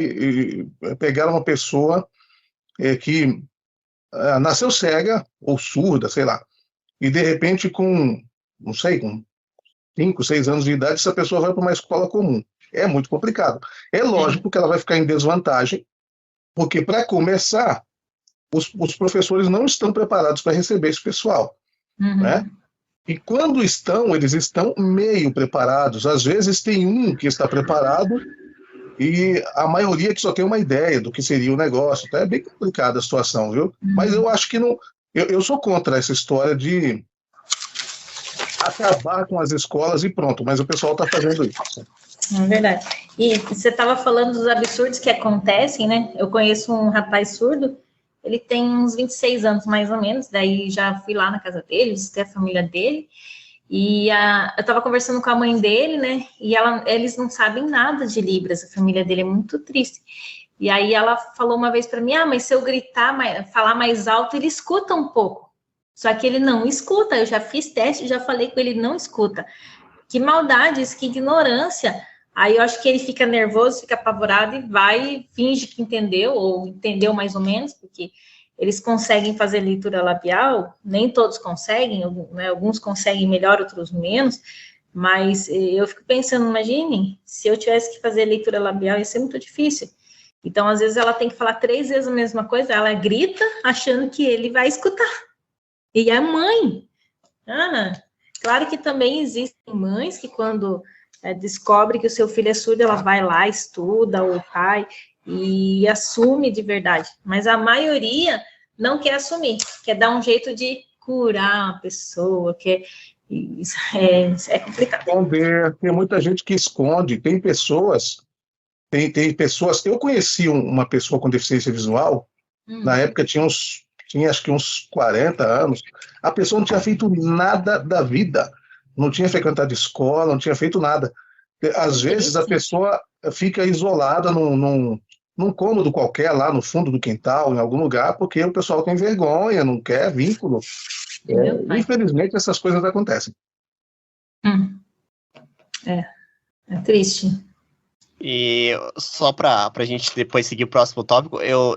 [SPEAKER 4] pegar uma pessoa que nasceu cega ou surda, sei lá, e de repente com 5, 6 anos de idade, essa pessoa vai para uma escola comum. É muito complicado. É lógico que ela vai ficar em desvantagem, porque, para começar, os professores não estão preparados para receber esse pessoal, né? E quando eles estão meio preparados. Às vezes tem um que está preparado e a maioria que só tem uma ideia do que seria o negócio. Então é bem complicada a situação, viu? Mas eu acho que não... Eu sou contra essa história de acabar com as escolas e pronto, mas o pessoal está fazendo isso.
[SPEAKER 3] É verdade. E você estava falando dos absurdos que acontecem, né? Eu conheço um rapaz surdo ele tem uns 26 anos, mais ou menos, daí já fui lá na casa dele, visitei a família dele, e eu estava conversando com a mãe dele, né, e eles não sabem nada de Libras, a família dele é muito triste. E aí ela falou uma vez para mim, mas se eu gritar, falar mais alto, ele escuta um pouco. Só que ele não escuta, eu já fiz teste, já falei com ele, não escuta. Que maldade isso, que ignorância. Aí eu acho que ele fica nervoso, fica apavorado e vai, finge que entendeu, ou entendeu mais ou menos, porque eles conseguem fazer leitura labial, nem todos conseguem, né, alguns conseguem melhor, outros menos, mas eu fico pensando, imagine, se eu tivesse que fazer leitura labial, ia ser muito difícil. Então, às vezes, ela tem que falar 3 vezes a mesma coisa, ela grita achando que ele vai escutar. E a mãe, Ana, claro que também existem mães que quando descobre que o seu filho é surdo, ela vai lá, estuda, o pai, e assume de verdade. Mas a maioria não quer assumir, quer dar um jeito de curar a pessoa, isso é complicado.
[SPEAKER 4] Tem muita gente que esconde, tem pessoas, eu conheci uma pessoa com deficiência visual, na época tinha acho que uns 40 anos, a pessoa não tinha feito nada da vida, não tinha frequentado escola, não tinha feito nada. Às vezes a pessoa fica isolada num cômodo qualquer, lá no fundo do quintal, em algum lugar, porque o pessoal tem vergonha, não quer vínculo. Infelizmente essas coisas acontecem.
[SPEAKER 3] É triste.
[SPEAKER 1] E só para a gente depois seguir o próximo tópico, eu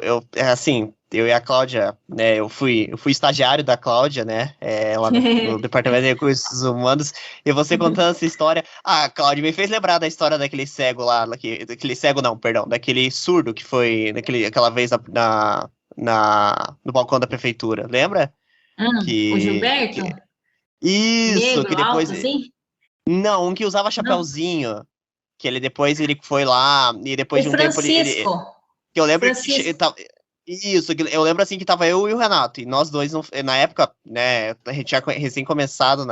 [SPEAKER 1] e a Cláudia, né, eu fui estagiário da Cláudia, né, lá no Departamento de Recursos Humanos, e você contando essa história, a Cláudia me fez lembrar da história daquele cego lá, daquele surdo que foi aquela vez no balcão da prefeitura, lembra?
[SPEAKER 3] O Gilberto?
[SPEAKER 1] Isso,
[SPEAKER 3] negro,
[SPEAKER 1] que depois...
[SPEAKER 3] alto, assim?
[SPEAKER 1] Não, um que usava chapéuzinho, que ele foi lá, e depois de um tempo ele... Que eu lembro Isso, eu lembro assim que tava eu e o Renato, e nós dois, na época, né, a gente tinha recém começado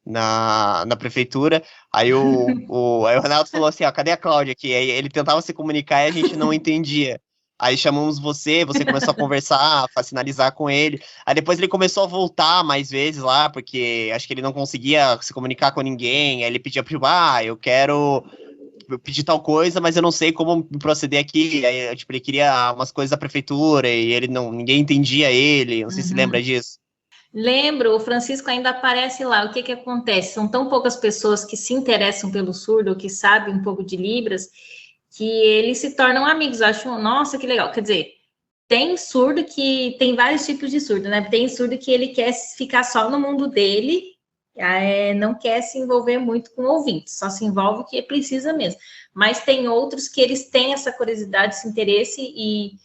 [SPEAKER 1] na prefeitura, aí aí o Renato falou assim, cadê a Cláudia aqui? Aí ele tentava se comunicar e a gente não entendia. Aí chamamos você começou a conversar, a sinalizar com ele, aí depois ele começou a voltar mais vezes lá, porque acho que ele não conseguia se comunicar com ninguém, aí ele pedia eu quero... pedir tal coisa, mas eu não sei como proceder aqui. Aí, ele queria umas coisas da prefeitura e ninguém entendia ele. Não sei se lembra disso.
[SPEAKER 3] Lembro, o Francisco ainda aparece lá. O que acontece? São tão poucas pessoas que se interessam pelo surdo, ou que sabem um pouco de Libras, que eles se tornam amigos. Acham, nossa, que legal. Quer dizer, tem surdo que... Tem vários tipos de surdo, né? Tem surdo que ele quer ficar só no mundo dele, não quer se envolver muito com o ouvinte, só se envolve o que precisa mesmo. Mas tem outros que eles têm essa curiosidade, esse interesse e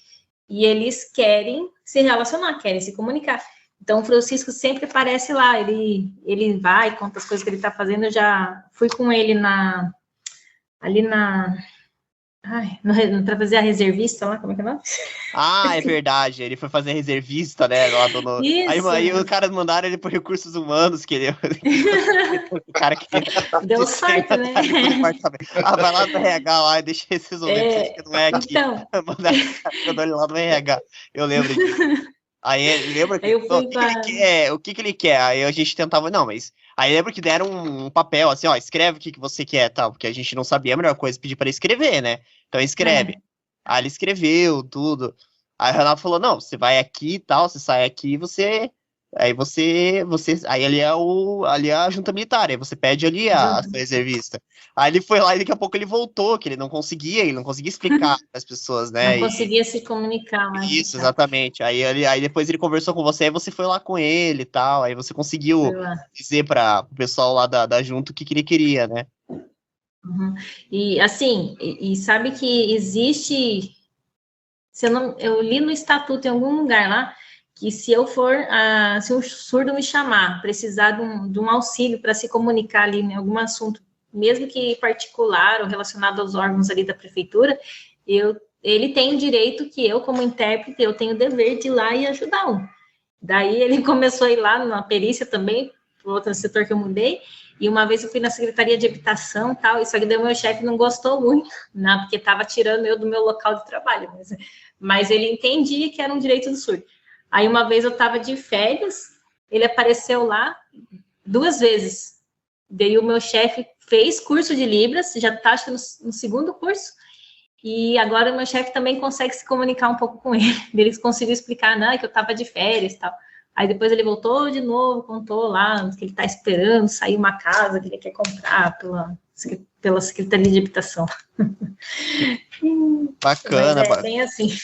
[SPEAKER 3] eles querem se relacionar, querem se comunicar. Então, o Francisco sempre aparece lá, ele vai, conta as coisas que ele está fazendo. Eu já fui com ele para fazer a reservista lá, como é que é o nome?
[SPEAKER 1] É verdade, ele foi fazer reservista, né, lá aí o cara mandaram ele por recursos humanos, que ele... o cara que...
[SPEAKER 3] Deu certo, né?
[SPEAKER 1] Vai lá no RH lá e deixa eles resolver, porque não é aqui. Então... Mandaram ele lá no RH, eu lembro disso. Aí lembra que o que ele quer? Aí a gente tentava, mas aí lembra que deram um papel assim, escreve o que você quer, tal, porque a gente não sabia, a melhor coisa pedir para ele escrever, né? Então escreve. Aí ele escreveu tudo. Aí o Renato falou: "Não, você vai aqui e tal, você sai aqui, aí ali é a junta militar, aí você pede ali a sua reservista." Aí ele foi lá e daqui a pouco ele voltou, que ele não conseguia explicar para as pessoas, né?
[SPEAKER 3] Não conseguia se comunicar mais.
[SPEAKER 1] Isso, exatamente. Aí depois ele conversou com você, aí você foi lá com ele e tal, aí você conseguiu dizer para o pessoal lá da junta o que ele queria, né?
[SPEAKER 3] E assim, sabe que existe... Eu li no estatuto em algum lugar lá, que se um surdo me chamar, precisar de um auxílio para se comunicar ali em algum assunto, mesmo que particular ou relacionado aos órgãos ali da prefeitura, ele tem o direito que eu, como intérprete, eu tenho o dever de ir lá e ajudá-lo. Daí ele começou a ir lá na perícia também, para outro setor que eu mudei, E uma vez eu fui na Secretaria de Habitação, tal, isso aqui o meu chefe não gostou muito, né, porque estava tirando eu do meu local de trabalho, mas ele entendia que era um direito do surdo. Aí uma vez eu estava de férias, ele apareceu lá 2 vezes. Daí o meu chefe fez curso de Libras, já está acho que no segundo curso, e agora o meu chefe também consegue se comunicar um pouco com ele. Ele conseguiu explicar, não, que eu estava de férias e tal. Aí depois ele voltou de novo, contou lá que ele está esperando sair uma casa que ele quer comprar pela Secretaria de Habitação.
[SPEAKER 1] Bacana.
[SPEAKER 3] Mas bem assim.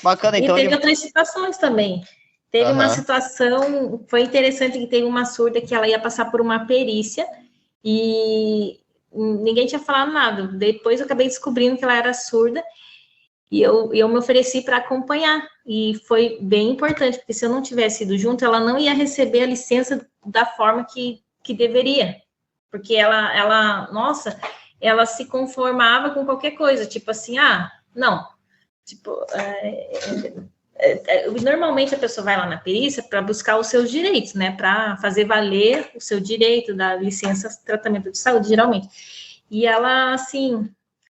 [SPEAKER 1] Bacana, então.
[SPEAKER 3] E teve outras situações também. Teve uma situação, foi interessante que teve uma surda que ela ia passar por uma perícia e ninguém tinha falado nada. Depois eu acabei descobrindo que ela era surda e eu me ofereci para acompanhar. E foi bem importante, porque se eu não tivesse ido junto, ela não ia receber a licença da forma que deveria. Porque ela se conformava com qualquer coisa, tipo assim, não. Tipo, normalmente a pessoa vai lá na perícia para buscar os seus direitos, né? Para fazer valer o seu direito da licença de tratamento de saúde, geralmente. E ela, assim,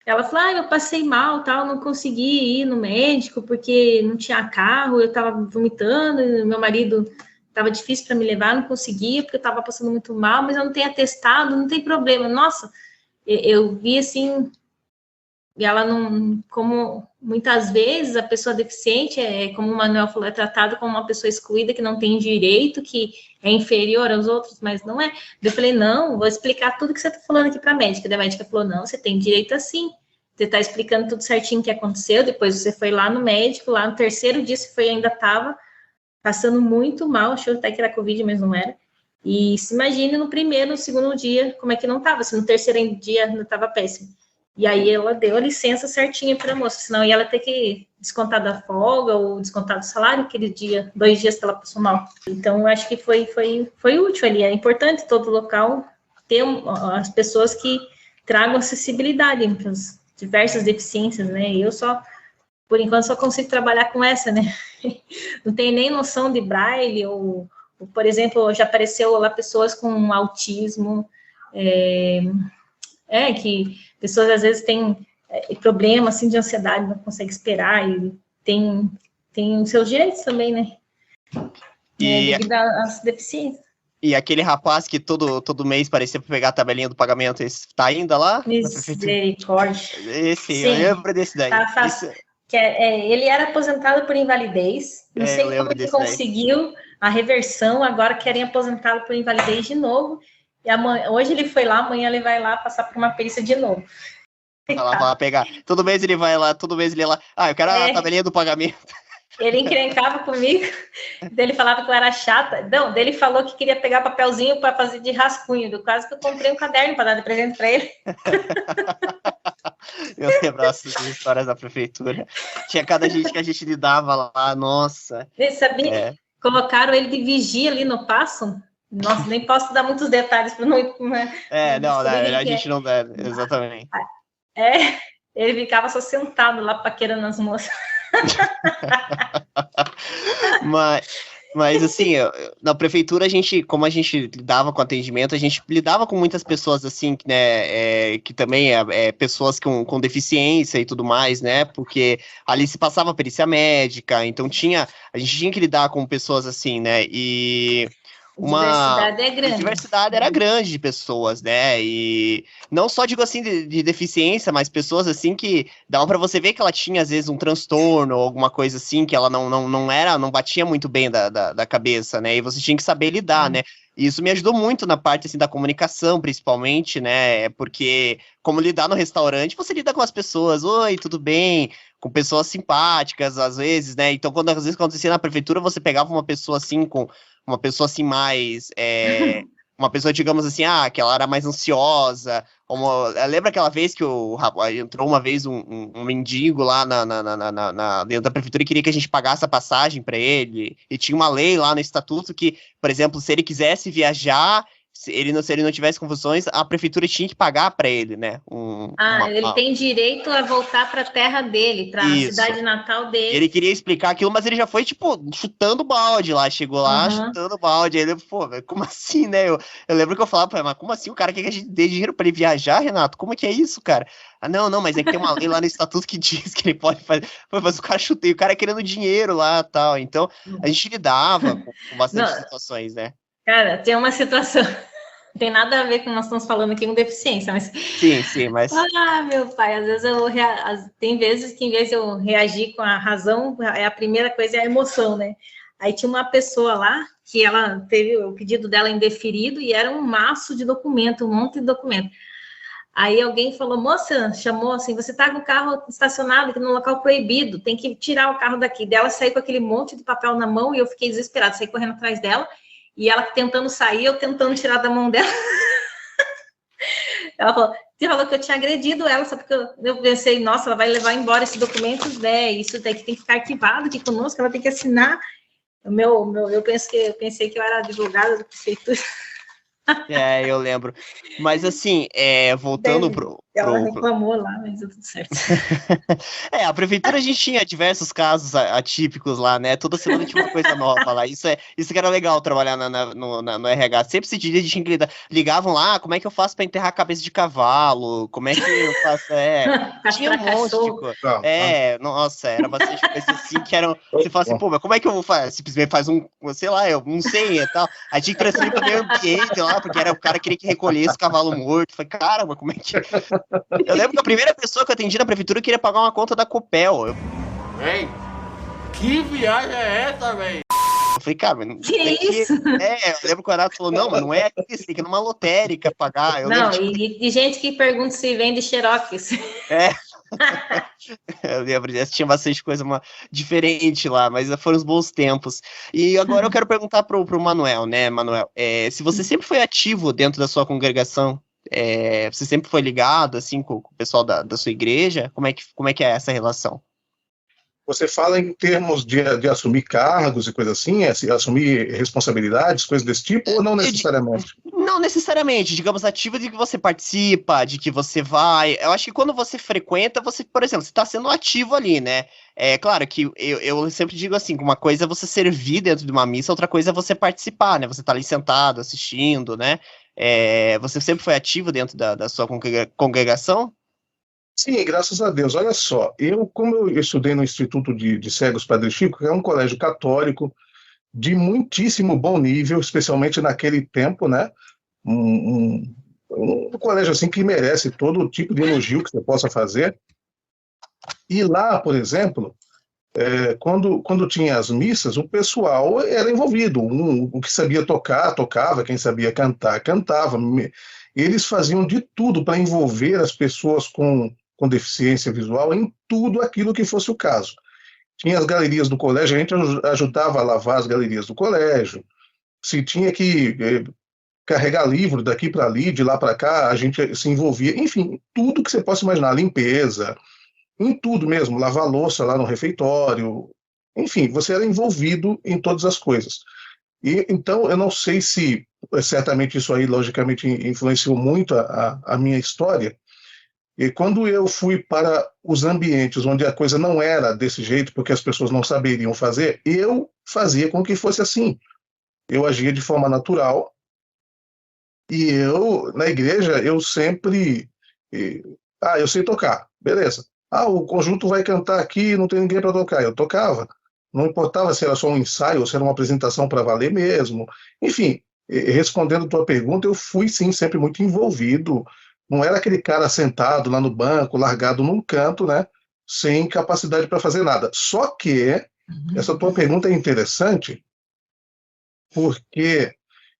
[SPEAKER 3] ela falou, eu passei mal, tal, não consegui ir no médico porque não tinha carro, eu estava vomitando, meu marido estava difícil para me levar, não conseguia porque eu estava passando muito mal, mas eu não tenho atestado, não tem problema. Nossa, eu vi assim, e ela não, como muitas vezes a pessoa deficiente, como o Manuel falou, é tratada como uma pessoa excluída, que não tem direito, que é inferior aos outros, mas não é. Eu falei, não, vou explicar tudo que você está falando aqui para a médica. Daí a médica falou, não, você tem direito assim. Você está explicando tudo certinho o que aconteceu, depois você foi lá no médico, lá no terceiro dia você ainda estava passando muito mal, achou até que era Covid, mas não era. E se imagine no primeiro, no segundo dia, como é que não estava, se no terceiro dia ainda estava péssimo. E aí ela deu a licença certinha para a moça, senão ia ela ter que descontar da folga ou descontar do salário aquele dia, 2 dias que ela passou mal. Então, eu acho que foi útil ali. É importante todo local ter as pessoas que tragam acessibilidade para as diversas deficiências, né? Eu por enquanto, só consigo trabalhar com essa, né? Não tenho nem noção de braille, ou por exemplo, já apareceu lá pessoas com autismo, que pessoas às vezes têm problema assim, de ansiedade, não conseguem esperar, e tem os seus direitos também, né? Devido às deficiências.
[SPEAKER 1] E aquele rapaz que todo mês parecia pegar a tabelinha do pagamento, esse tá ainda lá?
[SPEAKER 3] Misericórdia.
[SPEAKER 1] Esse, sim, eu lembro desse daí.
[SPEAKER 3] Ele era aposentado por invalidez, não sei como ele conseguiu a reversão, agora querem aposentá-lo por invalidez de novo, e hoje ele foi lá, amanhã ele vai lá passar por uma perícia de novo.
[SPEAKER 1] Ela vai pegar, todo mês ele vai lá, eu quero a tabelinha do pagamento.
[SPEAKER 3] Ele encrencava comigo, ele falava que eu era chata. Não, ele falou que queria pegar papelzinho para fazer de rascunho. Quase que eu comprei um caderno para dar de presente para ele.
[SPEAKER 1] Eu lembro das histórias da prefeitura. Tinha cada gente que a gente lidava lá, nossa.
[SPEAKER 3] Você sabia? Colocaram ele de vigia ali no passo. Nossa, nem posso dar muitos detalhes para não.
[SPEAKER 1] A gente não dá, exatamente.
[SPEAKER 3] Ele ficava só sentado lá paquerando as moças.
[SPEAKER 1] Mas assim, na prefeitura, como a gente lidava com atendimento, a gente lidava com muitas pessoas assim, né, que também pessoas com deficiência e tudo mais, né, porque ali se passava perícia médica, então a gente tinha que lidar com pessoas assim, né, e
[SPEAKER 3] diversidade é grande.
[SPEAKER 1] A diversidade era grande de pessoas, né? E não só digo assim de deficiência, mas pessoas assim que dava para você ver que ela tinha às vezes um transtorno ou alguma coisa assim, que ela não batia muito bem da cabeça, né? E você tinha que saber lidar, né? E isso me ajudou muito na parte assim da comunicação, principalmente, né? Porque como lidar no restaurante, você lida com as pessoas, oi, tudo bem? Com pessoas simpáticas, às vezes, né? Então, às vezes acontecia na prefeitura, você pegava uma pessoa assim mais, uma pessoa, digamos assim, que ela era mais ansiosa. Lembra aquela vez que entrou uma vez um mendigo lá dentro da prefeitura e queria que a gente pagasse a passagem para ele, e tinha uma lei lá no estatuto que, por exemplo, se ele quisesse viajar, se ele não tivesse confusões, a prefeitura tinha que pagar para ele, né?
[SPEAKER 3] Ele tem direito a voltar para a terra dele, para a cidade natal dele.
[SPEAKER 1] Ele queria explicar aquilo, mas ele já foi, tipo, chutando balde lá. Chegou lá, chutando balde. Aí ele, pô, como assim, né? Eu lembro que eu falava, mas como assim o cara quer que a gente dê dinheiro para ele viajar, Renato? Como que é isso, cara? Não, mas é que tem uma lei lá no estatuto que diz que ele pode fazer. Mas o cara chutei, o cara querendo dinheiro lá e tal. Então, a gente lidava com bastante situações, né?
[SPEAKER 3] Cara, tem uma situação, não tem nada a ver com o que nós estamos falando aqui com deficiência, mas...
[SPEAKER 1] Sim, mas...
[SPEAKER 3] meu pai, às vezes tem vezes que em vez de eu reagir com a razão, a primeira coisa é a emoção, né? Aí tinha uma pessoa lá, que ela teve o pedido dela indeferido, e era um maço de documento, um monte de documento. Aí alguém falou, moça, chamou assim, você tá com o carro estacionado aqui no local proibido, tem que tirar o carro daqui. Dela saiu com aquele monte de papel na mão, e eu fiquei desesperada, saí correndo atrás dela, e ela tentando sair, eu tentando tirar da mão dela. Ela falou que eu tinha agredido ela, só porque eu pensei, nossa, ela vai levar embora esses documentos, né? Isso daqui tem que ficar arquivado aqui conosco, ela tem que assinar. Eu pensei que eu era advogada da prefeitura.
[SPEAKER 1] Eu lembro. Mas assim, voltando
[SPEAKER 3] Ela reclamou lá, mas deu tudo certo.
[SPEAKER 1] A prefeitura, a gente tinha diversos casos atípicos lá, né? Toda semana tinha uma coisa nova lá. Isso que era legal trabalhar no RH. Sempre se dizia, a gente ligavam lá, como é que eu faço pra enterrar a cabeça de cavalo? Como é que eu faço? Tinha um monte de coisa. Nossa, era bastante coisa assim que eram. Você fala assim, pô, mas como é que eu vou fazer? Simplesmente faz sei lá, eu não sei e tal. Aí tinha que transferir pro meio ambiente lá, porque era o cara que queria que recolhesse cavalo morto. Falei, caramba, como é que. Eu lembro que a primeira pessoa que eu atendi na prefeitura queria pagar uma conta da Copel.
[SPEAKER 5] Véi, que viagem é essa, véi?
[SPEAKER 1] Eu falei, cara, mas
[SPEAKER 3] que isso?
[SPEAKER 1] Eu lembro que o Renato falou, não, mas não é aqui, você tem que ir numa lotérica pagar.
[SPEAKER 3] E gente que pergunta se vende xerox.
[SPEAKER 1] Eu lembro, tinha bastante coisa diferente lá, mas foram os bons tempos. E agora eu quero perguntar pro Manuel, né, Manuel, se você sempre foi ativo dentro da sua congregação, você sempre foi ligado, assim, com o pessoal da sua igreja, como é que é essa relação?
[SPEAKER 4] Você fala em termos de assumir cargos e coisas assim, assumir responsabilidades, coisas desse tipo, ou não necessariamente?
[SPEAKER 1] Não necessariamente, digamos, ativo de que você participa, de que você vai. Eu acho que quando você frequenta, você, por exemplo, você está sendo ativo ali, né? É claro que eu sempre digo assim, uma coisa é você servir dentro de uma missa, outra coisa é você participar, né? Você tá ali sentado, assistindo, né? Você sempre foi ativo dentro da sua congregação?
[SPEAKER 4] Sim, graças a Deus. Olha só, como eu estudei no Instituto de Cegos Padre Chico, que é um colégio católico de muitíssimo bom nível, especialmente naquele tempo, né? Um colégio assim que merece todo tipo de elogio que você possa fazer. E lá, por exemplo, quando tinha as missas, o pessoal era envolvido. O que sabia tocar, tocava, quem sabia cantar, cantava. Eles faziam de tudo para envolver as pessoas com deficiência visual em tudo aquilo que fosse o caso. Tinha as galerias do colégio, a gente ajudava a lavar as galerias do colégio. Se tinha que carregar livro daqui para ali, de lá para cá, a gente se envolvia. Enfim, tudo que você possa imaginar, limpeza, em tudo mesmo, lavar louça lá no refeitório. Enfim, você era envolvido em todas as coisas. E então, eu não sei se, certamente isso aí, logicamente, influenciou muito a minha história. E quando eu fui para os ambientes onde a coisa não era desse jeito, porque as pessoas não saberiam fazer, eu fazia com que fosse assim. Eu agia de forma natural. E na igreja, eu sempre... eu sei tocar, beleza. O conjunto vai cantar aqui, não tem ninguém para tocar. Eu tocava. Não importava se era só um ensaio ou se era uma apresentação para valer mesmo. Enfim, respondendo a tua pergunta, eu fui, sim, sempre muito envolvido. Não era aquele cara sentado lá no banco, largado num canto, né? Sem capacidade para fazer nada. Só que essa tua pergunta é interessante porque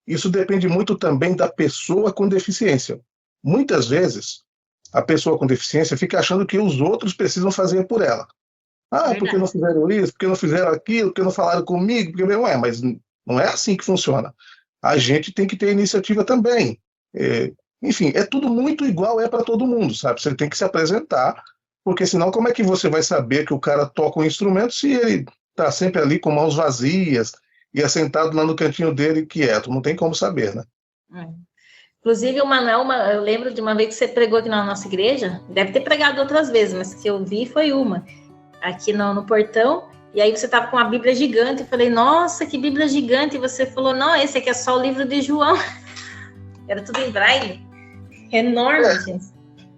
[SPEAKER 4] isso depende muito também da pessoa com deficiência. Muitas vezes, a pessoa com deficiência fica achando que os outros precisam fazer por ela. Porque não fizeram isso, porque não fizeram aquilo, porque não falaram comigo, mas não é assim que funciona. A gente tem que ter iniciativa também. Enfim, é tudo muito igual, para todo mundo, sabe? Você tem que se apresentar, porque senão como é que você vai saber que o cara toca um instrumento se ele está sempre ali com mãos vazias e assentado lá no cantinho dele quieto? Não tem como saber, né?
[SPEAKER 3] Inclusive, o Manuel, eu lembro de uma vez que você pregou aqui na nossa igreja, deve ter pregado outras vezes, mas que eu vi foi uma, aqui no portão, e aí você estava com uma Bíblia gigante, eu falei, nossa, que Bíblia gigante, e você falou, não, esse aqui é só o livro de João, era tudo em braille, enorme, gente.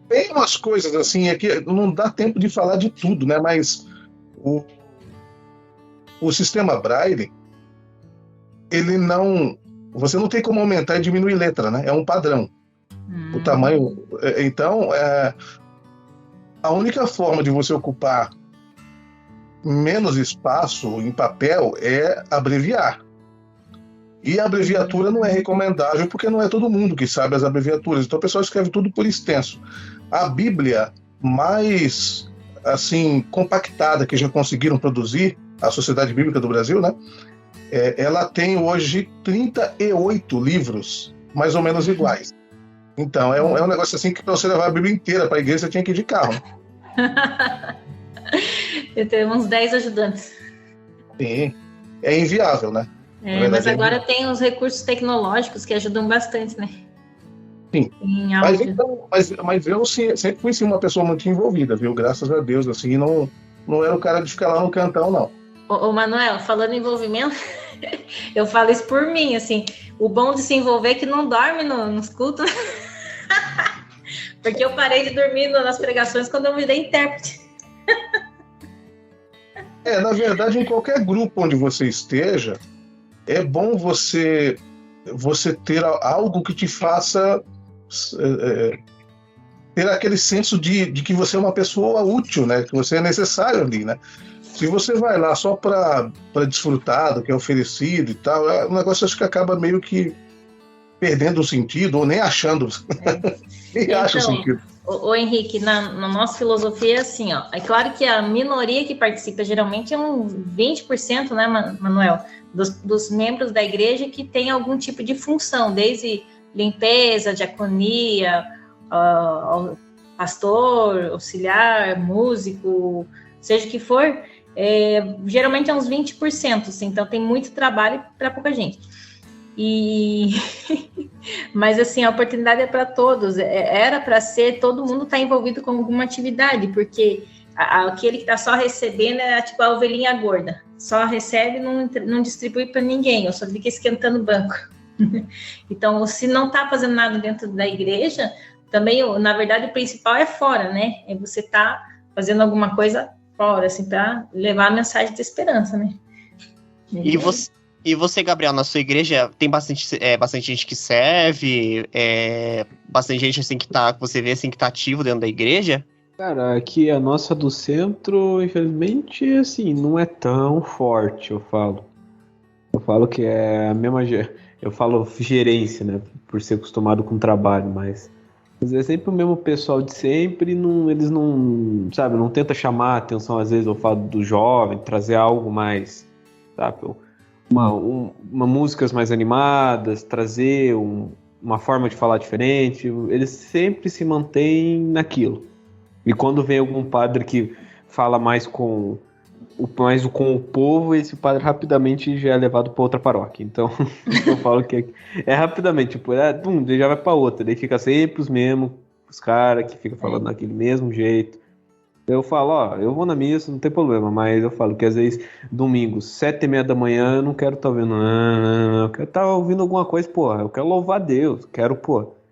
[SPEAKER 4] Tem umas coisas assim, aqui não dá tempo de falar de tudo, né, mas o sistema braille, ele não... Você não tem como aumentar e diminuir letra, né? É um padrão. O tamanho... Então, a única forma de você ocupar menos espaço em papel é abreviar. E a abreviatura não é recomendável porque não é todo mundo que sabe as abreviaturas. Então, o pessoal escreve tudo por extenso. A Bíblia mais, assim, compactada que já conseguiram produzir, a Sociedade Bíblica do Brasil, né? Ela tem hoje 38 livros, mais ou menos iguais. Então, é um negócio assim que para você levar a Bíblia inteira para a igreja, você tinha que ir de carro.
[SPEAKER 3] Eu tenho uns 10 ajudantes.
[SPEAKER 4] Sim, é inviável, né?
[SPEAKER 3] Mas agora tem os recursos tecnológicos que ajudam bastante, né?
[SPEAKER 4] Sim. Mas eu sempre fui sim, uma pessoa muito envolvida, viu? Graças a Deus, assim, não era o cara de ficar lá no cantão, não.
[SPEAKER 3] Ô Manuel, falando em envolvimento, eu falo isso por mim, assim, o bom de se envolver é que não dorme nos cultos, porque eu parei de dormir nas pregações quando eu virei intérprete.
[SPEAKER 4] Na verdade, em qualquer grupo onde você esteja, é bom você ter algo que te faça ter aquele senso de que você é uma pessoa útil, né? Que você é necessário ali, né? Se você vai lá só para desfrutar do que é oferecido e tal, o negócio acho que acaba meio que perdendo o sentido, ou nem achando. Nem acha o sentido.
[SPEAKER 3] O Henrique, na nossa filosofia é assim, ó. É claro que a minoria que participa geralmente é uns 20%, né, Manuel? Dos membros da igreja que tem algum tipo de função, desde limpeza, diaconia, pastor, auxiliar, músico, seja o que for, geralmente é uns 20%, assim, então tem muito trabalho para pouca gente. Mas assim, a oportunidade é para todos, era para ser, todo mundo está envolvido com alguma atividade, porque aquele que está só recebendo é tipo a ovelhinha gorda, só recebe e não distribui para ninguém, ou só fica esquentando o banco. Então, se não está fazendo nada dentro da igreja, também, na verdade, o principal é fora, né? É você tá fazendo alguma coisa fora, assim, para levar a mensagem de esperança, né?
[SPEAKER 1] E você, Gabriel, na sua igreja tem bastante gente que serve, bastante gente assim que você vê assim que tá ativo dentro da igreja?
[SPEAKER 2] Cara, aqui a nossa do centro, infelizmente, assim, não é tão forte, eu falo. Eu falo que é a mesma... Eu falo gerência, né? Por ser acostumado com trabalho, mas é sempre o mesmo pessoal de sempre, eles não, sabe, não tenta chamar a atenção, às vezes eu falo do jovem, trazer algo mais, sabe, uma músicas mais animadas, trazer uma forma de falar diferente, eles sempre se mantêm naquilo. E quando vem algum padre que fala mais com o povo, esse padre rapidamente já é levado para outra paróquia. Então, eu falo que é rapidamente, tipo, ele já vai para outra, daí fica sempre os mesmos, os caras que ficam falando daquele mesmo jeito. Eu falo, eu vou na missa, não tem problema, mas eu falo que às vezes, domingo, 7h30 da manhã, eu não quero estar ouvindo, eu quero estar ouvindo alguma coisa, eu quero louvar a Deus,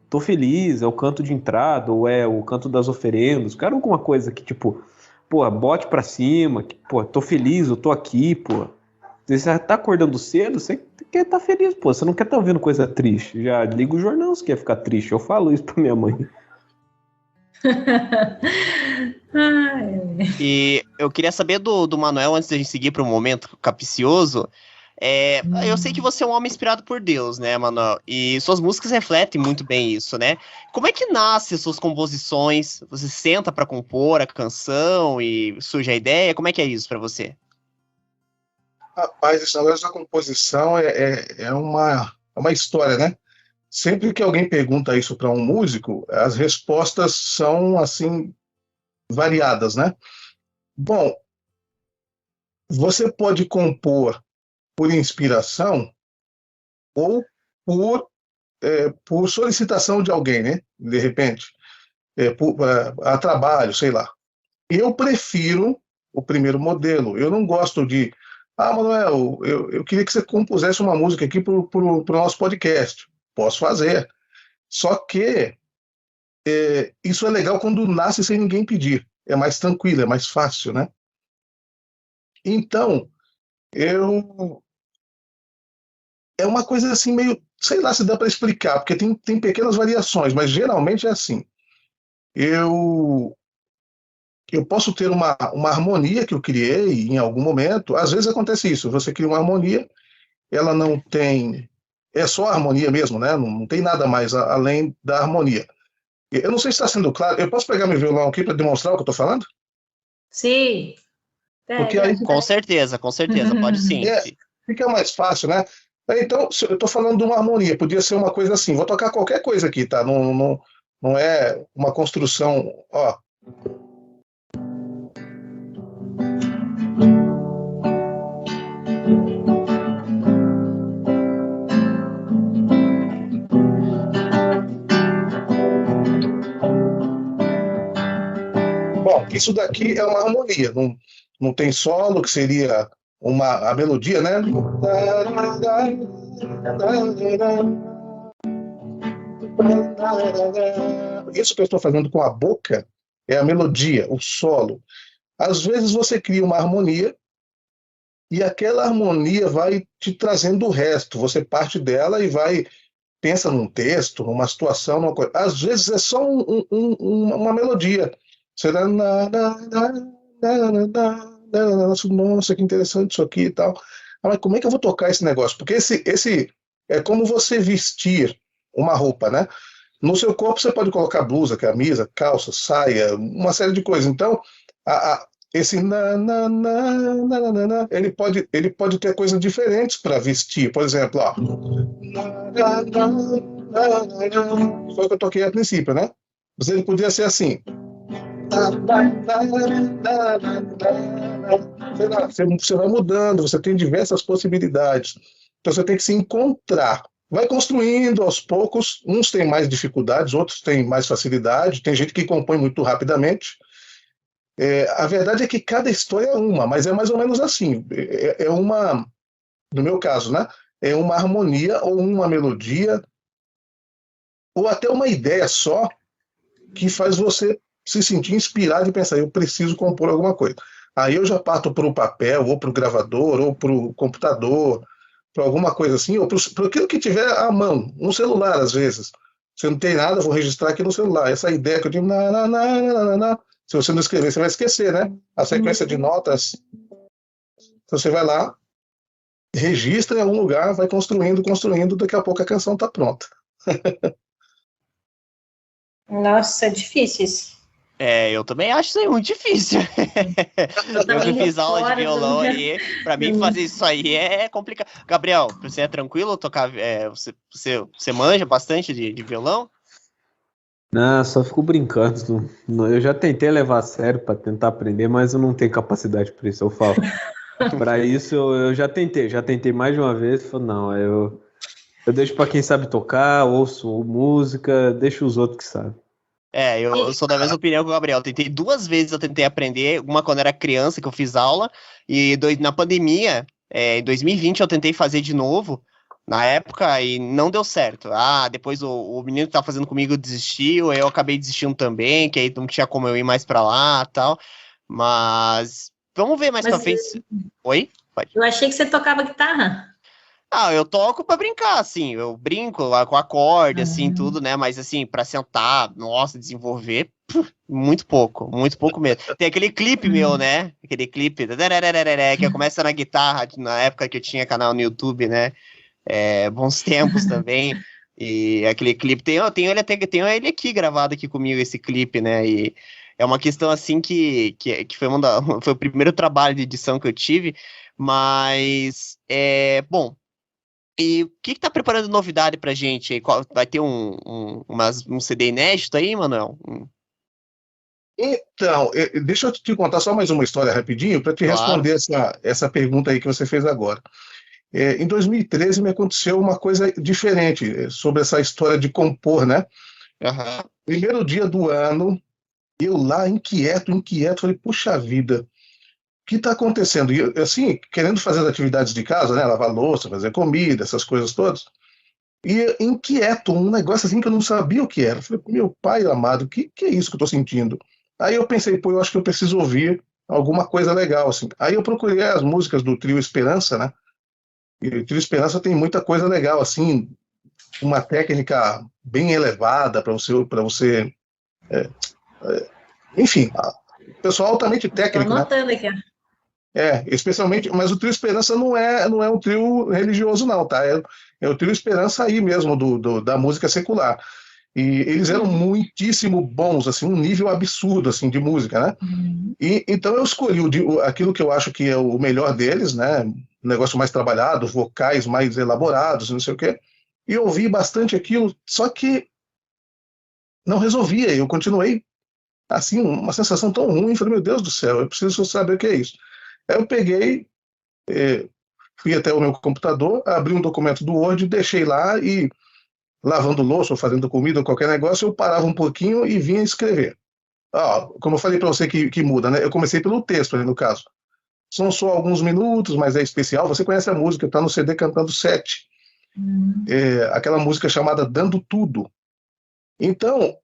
[SPEAKER 2] tô feliz, é o canto de entrada, ou é o canto das oferendas, quero alguma coisa que, tipo, bote pra cima, que, tô feliz, eu tô aqui, Você tá acordando cedo, você quer estar feliz, você não quer estar ouvindo coisa triste. Já liga o jornal se quer ficar triste, eu falo isso pra minha mãe.
[SPEAKER 1] E eu queria saber do Manuel, antes de a gente seguir para um momento capcioso, eu sei que você é um homem inspirado por Deus, né, Manuel? E suas músicas refletem muito bem isso, né? Como é que nascem suas composições? Você senta para compor a canção e surge a ideia? Como é que é isso para você?
[SPEAKER 4] Rapaz, esse negócio da composição é uma história, né? Sempre que alguém pergunta isso para um músico, as respostas são, assim, variadas, né? Bom, você pode compor por inspiração ou por por solicitação de alguém, né? De repente, a trabalho, sei lá. Eu prefiro o primeiro modelo. Eu não gosto de... Manuel, eu queria que você compusesse uma música aqui para o nosso podcast. Posso fazer. Só que isso é legal quando nasce sem ninguém pedir. É mais tranquilo, é mais fácil, né? Então, é uma coisa assim meio... Sei lá se dá para explicar, porque tem pequenas variações, mas geralmente é assim. Eu posso ter uma harmonia que eu criei em algum momento. Às vezes acontece isso. Você cria uma harmonia, ela não tem... É só a harmonia mesmo, né? Não tem nada mais além da harmonia. Eu não sei se está sendo claro. Eu posso pegar meu violão aqui para demonstrar o que eu estou falando?
[SPEAKER 3] Sim.
[SPEAKER 4] Porque aí...
[SPEAKER 1] Com certeza, pode sim.
[SPEAKER 4] Fica mais fácil, né? Então, eu estou falando de uma harmonia. Podia ser uma coisa assim. Vou tocar qualquer coisa aqui, tá? Não é uma construção... Ó. Bom, isso daqui é uma harmonia, não tem solo, que seria a melodia, né? Isso que eu estou fazendo com a boca é a melodia, o solo. Às vezes você cria uma harmonia e aquela harmonia vai te trazendo o resto. Você parte dela e pensa num texto, numa situação, numa coisa. Às vezes é só uma melodia. Você dá... Nossa, que interessante isso aqui e tal. Mas como é que eu vou tocar esse negócio? Porque esse é como você vestir uma roupa, né? No seu corpo você pode colocar blusa, camisa, calça, saia, uma série de coisas. Então, esse ele pode ter coisas diferentes para vestir. Por exemplo, ó. Foi o que eu toquei a princípio, né? Mas ele podia ser assim. Você vai mudando, você tem diversas possibilidades. Então você tem que se encontrar. Vai construindo aos poucos. Uns têm mais dificuldades, outros têm mais facilidade. Tem gente que compõe muito rapidamente. A verdade é que cada história é uma, mas é mais ou menos assim. No meu caso, né? É uma harmonia ou uma melodia ou até uma ideia só que faz você se sentir inspirado e pensar, eu preciso compor alguma coisa. Aí eu já parto para o papel, ou para o gravador, ou para o computador, para alguma coisa assim, ou para aquilo que tiver à mão, um celular às vezes. Se não tem nada, vou registrar aqui no celular. Essa ideia que eu tive, se você não escrever, você vai esquecer, né? A sequência de notas. Então você vai lá, registra em algum lugar, vai construindo, daqui a pouco a canção está pronta.
[SPEAKER 3] Nossa, é difícil isso.
[SPEAKER 1] Eu também acho isso aí muito difícil. Eu que fiz aula de violão aí, pra mim fazer isso aí é complicado. Gabriel, você é tranquilo tocar? Você manja bastante de violão?
[SPEAKER 2] Não, só fico brincando. Eu já tentei levar a sério pra tentar aprender, mas eu não tenho capacidade para isso, eu falo. Para isso eu já tentei mais de uma vez. Falei, não, eu deixo para quem sabe tocar, ouço música, deixo os outros que sabem.
[SPEAKER 1] Eu sou da mesma opinião que o Gabriel. Tentei 2 vezes, eu tentei aprender. Uma quando era criança, que eu fiz aula, e na pandemia, em 2020, eu tentei fazer de novo, na época, e não deu certo. Depois o menino que tava fazendo comigo desistiu, eu acabei desistindo também, que aí não tinha como eu ir mais pra lá e tal. Mas vamos ver mais pra frente. Oi? Pode.
[SPEAKER 3] Eu achei que você tocava guitarra.
[SPEAKER 1] Eu toco pra brincar, assim, eu brinco lá com acorde, assim, tudo, né, mas assim, pra sentar, nossa, desenvolver, muito pouco mesmo. Tem aquele clipe meu, né, aquele clipe, que começa na guitarra, na época que eu tinha canal no YouTube, né, bons tempos também, e aquele clipe, tenho ele aqui, gravado aqui comigo, esse clipe, né, e é uma questão, assim, que foi o primeiro trabalho de edição que eu tive, mas, bom, e o que tá preparando novidade pra gente aí? Vai ter um CD inédito aí, Manuel?
[SPEAKER 4] Então, deixa eu te contar só mais uma história rapidinho para te responder essa pergunta aí que você fez agora. Em 2013 me aconteceu uma coisa diferente sobre essa história de compor, né?
[SPEAKER 1] Aham.
[SPEAKER 4] Primeiro dia do ano, eu lá inquieto, falei, puxa vida, o que está acontecendo? E eu, assim, querendo fazer as atividades de casa, né? Lavar louça, fazer comida, essas coisas todas. E inquieto, um negócio assim que eu não sabia o que era. Eu falei, meu pai amado, o que é isso que eu estou sentindo? Aí eu pensei, pô, eu acho que eu preciso ouvir alguma coisa legal, assim. Aí eu procurei as músicas do Trio Esperança, né? E o Trio Esperança tem muita coisa legal, assim, uma técnica bem elevada para você, enfim, pessoal altamente
[SPEAKER 3] Estou
[SPEAKER 4] técnico, né?
[SPEAKER 3] anotando aqui, ó.
[SPEAKER 4] Especialmente, mas o Trio Esperança não é um trio religioso, não, tá? É o Trio Esperança aí mesmo, da música secular. E eles eram muitíssimo bons, assim, um nível absurdo, assim, de música, né? E então eu escolhi aquilo que eu acho que é o melhor deles, né? Um negócio mais trabalhado, vocais mais elaborados, não sei o quê. E ouvi bastante aquilo, só que não resolvia. Eu continuei, assim, uma sensação tão ruim. Falei, meu Deus do céu, eu preciso saber o que é isso. Aí eu peguei, fui até o meu computador, abri um documento do Word, deixei lá e, lavando louça ou fazendo comida ou qualquer negócio, eu parava um pouquinho e vinha escrever. Como eu falei para você que muda, né? Eu comecei pelo texto, ali, no caso. São só alguns minutos, mas é especial. Você conhece a música, está no CD Cantando 7. Aquela música chamada Dando Tudo. Então,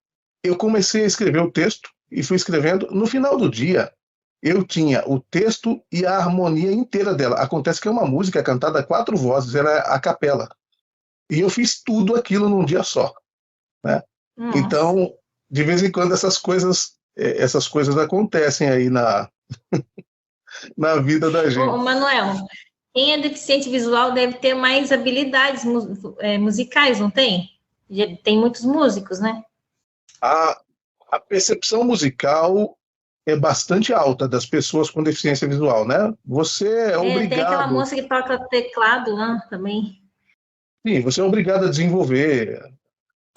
[SPEAKER 4] eu comecei a escrever o texto e fui escrevendo. No final do dia, eu tinha o texto e a harmonia inteira dela. Acontece que é uma música cantada a 4 vozes, ela é a capela. E eu fiz tudo aquilo num dia só, né? Então, de vez em quando essas coisas acontecem aí na vida da gente.
[SPEAKER 3] Ô, Manuel, quem é deficiente visual deve ter mais habilidades musicais, não tem? Tem muitos músicos, né?
[SPEAKER 4] A percepção musical é bastante alta das pessoas com deficiência visual, né? Você é obrigado...
[SPEAKER 3] Tem aquela moça que toca teclado lá também.
[SPEAKER 4] Sim, você é obrigado a desenvolver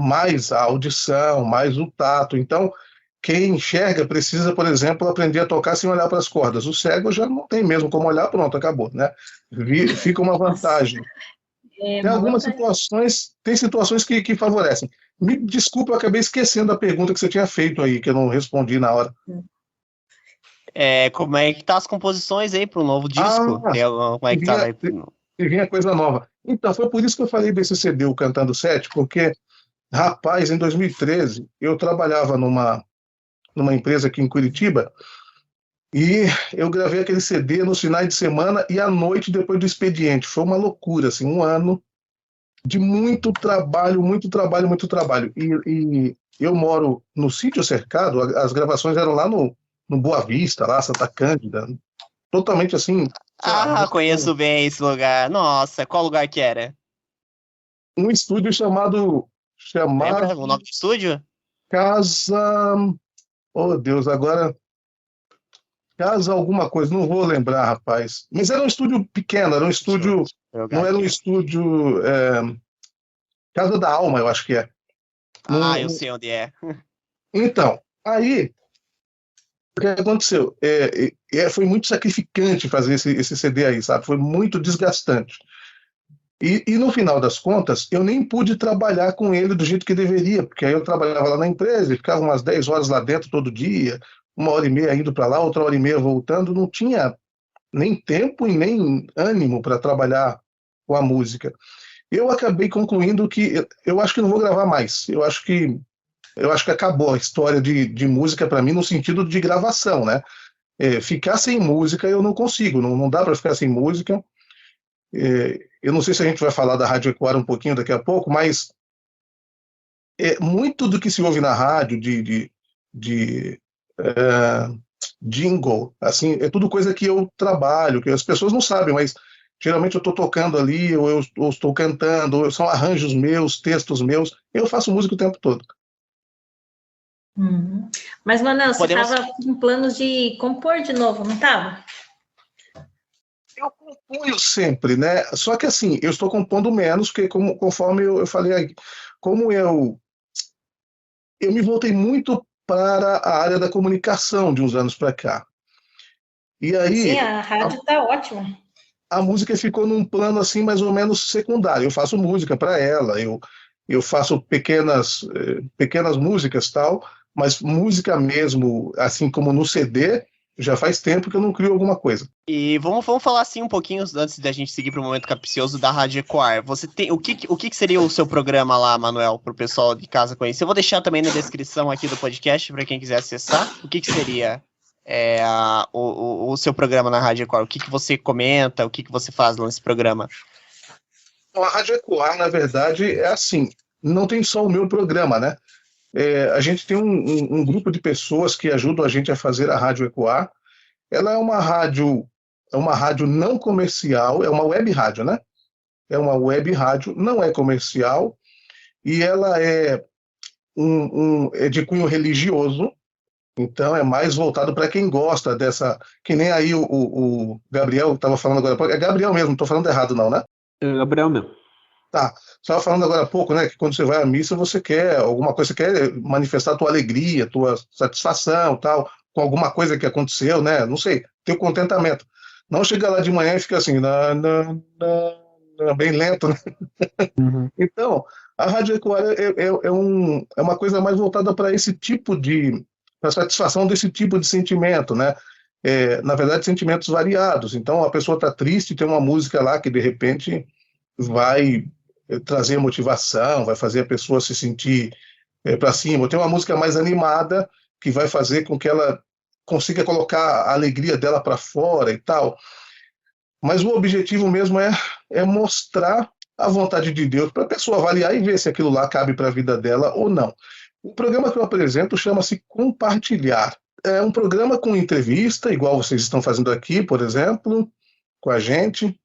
[SPEAKER 4] mais a audição, mais o tato. Então, quem enxerga precisa, por exemplo, aprender a tocar sem olhar para as cordas. O cego já não tem mesmo como olhar, pronto, acabou, né? Fica uma vantagem. Tem algumas situações que favorecem. Me desculpa, eu acabei esquecendo a pergunta que você tinha feito aí, que eu não respondi na hora.
[SPEAKER 1] Como é que tá as composições aí para o novo disco? Como é que tá?
[SPEAKER 4] E vinha coisa nova. Então, foi por isso que eu falei desse CD, o Cantando 7, porque, rapaz, em 2013, eu trabalhava numa empresa aqui em Curitiba e eu gravei aquele CD nos finais de semana e à noite depois do expediente. Foi uma loucura, assim, um ano de muito trabalho, muito trabalho, muito trabalho. E eu moro no Sítio Cercado, as gravações eram lá no Boa Vista, lá, Santa Cândida, totalmente assim...
[SPEAKER 1] Conheço bem esse lugar. Nossa, qual lugar que era?
[SPEAKER 4] Um estúdio chamado
[SPEAKER 1] Lembra o nome do estúdio?
[SPEAKER 4] Casa... Oh, Deus, agora... Casa alguma coisa, não vou lembrar, rapaz. Mas era um estúdio pequeno, era um estúdio... Não era um estúdio... Casa da Alma, eu acho que é.
[SPEAKER 1] Eu sei onde é.
[SPEAKER 4] Então, aí... O que aconteceu? Foi muito sacrificante fazer esse CD aí, sabe? Foi muito desgastante. E no final das contas, eu nem pude trabalhar com ele do jeito que deveria, porque aí eu trabalhava lá na empresa e ficava umas 10 horas lá dentro todo dia, 1h30 indo para lá, outra 1h30 voltando, não tinha nem tempo e nem ânimo para trabalhar com a música. Eu acabei concluindo que eu acho que não vou gravar mais. Eu acho que acabou a história de música para mim no sentido de gravação, né? Ficar sem música eu não consigo, não dá para ficar sem música. Eu não sei se a gente vai falar da Rádio Ecoar um pouquinho daqui a pouco, mas muito do que se ouve na rádio de jingle, assim, é tudo coisa que eu trabalho, que as pessoas não sabem, mas geralmente eu estou tocando ali, ou eu estou cantando, ou são arranjos meus, textos meus, eu faço música o tempo todo.
[SPEAKER 3] Mas, Manuel, você estava com planos de compor de novo, não estava?
[SPEAKER 4] Eu componho sempre, né? Só que assim, eu estou compondo menos, porque conforme eu falei, como eu me voltei muito para a área da comunicação de uns anos para cá. E aí,
[SPEAKER 3] sim, a rádio está ótima.
[SPEAKER 4] a música ficou num plano assim mais ou menos secundário. Eu faço música para ela, eu faço pequenas músicas tal, mas música mesmo, assim como no CD, já faz tempo que eu não crio alguma coisa.
[SPEAKER 1] E vamos falar assim um pouquinho antes da gente seguir para o momento capcioso da Rádio Ecoar. Você tem o que seria o seu programa lá, Manuel, para o pessoal de casa conhecer? Eu vou deixar também na descrição aqui do podcast para quem quiser acessar. O que seria o seu programa na Rádio Ecoar? O que você comenta? O que você faz nesse programa?
[SPEAKER 4] A Rádio Ecoar, na verdade, é assim. Não tem só o meu programa, né? A gente tem um grupo de pessoas que ajudam a gente a fazer a Rádio Ecoar. Ela é uma rádio não comercial, é uma web rádio, né? É uma web rádio, não é comercial, e ela é de cunho religioso, então é mais voltado para quem gosta dessa. Que nem aí o Gabriel estava falando agora. É Gabriel mesmo, não estou falando errado, não, né?
[SPEAKER 2] É Gabriel mesmo.
[SPEAKER 4] Tá. Você estava falando agora há pouco, né? Que quando você vai à missa, você quer alguma coisa, você quer manifestar a tua alegria, tua satisfação, tal, com alguma coisa que aconteceu, né? Não sei, teu contentamento. Não chega lá de manhã e fica assim, bem lento, né?
[SPEAKER 2] Uhum.
[SPEAKER 4] Então, a Rádio Ecoar é uma coisa mais voltada para esse tipo para satisfação desse tipo de sentimento, né? Na verdade, sentimentos variados. Então, a pessoa está triste, tem uma música lá que de repente vai trazer motivação, vai fazer a pessoa se sentir para cima. Tem uma música mais animada que vai fazer com que ela consiga colocar a alegria dela para fora e tal. Mas o objetivo mesmo é mostrar a vontade de Deus para a pessoa avaliar e ver se aquilo lá cabe para a vida dela ou não. O programa que eu apresento chama-se Compartilhar. É um programa com entrevista, igual vocês estão fazendo aqui, por exemplo, com a gente.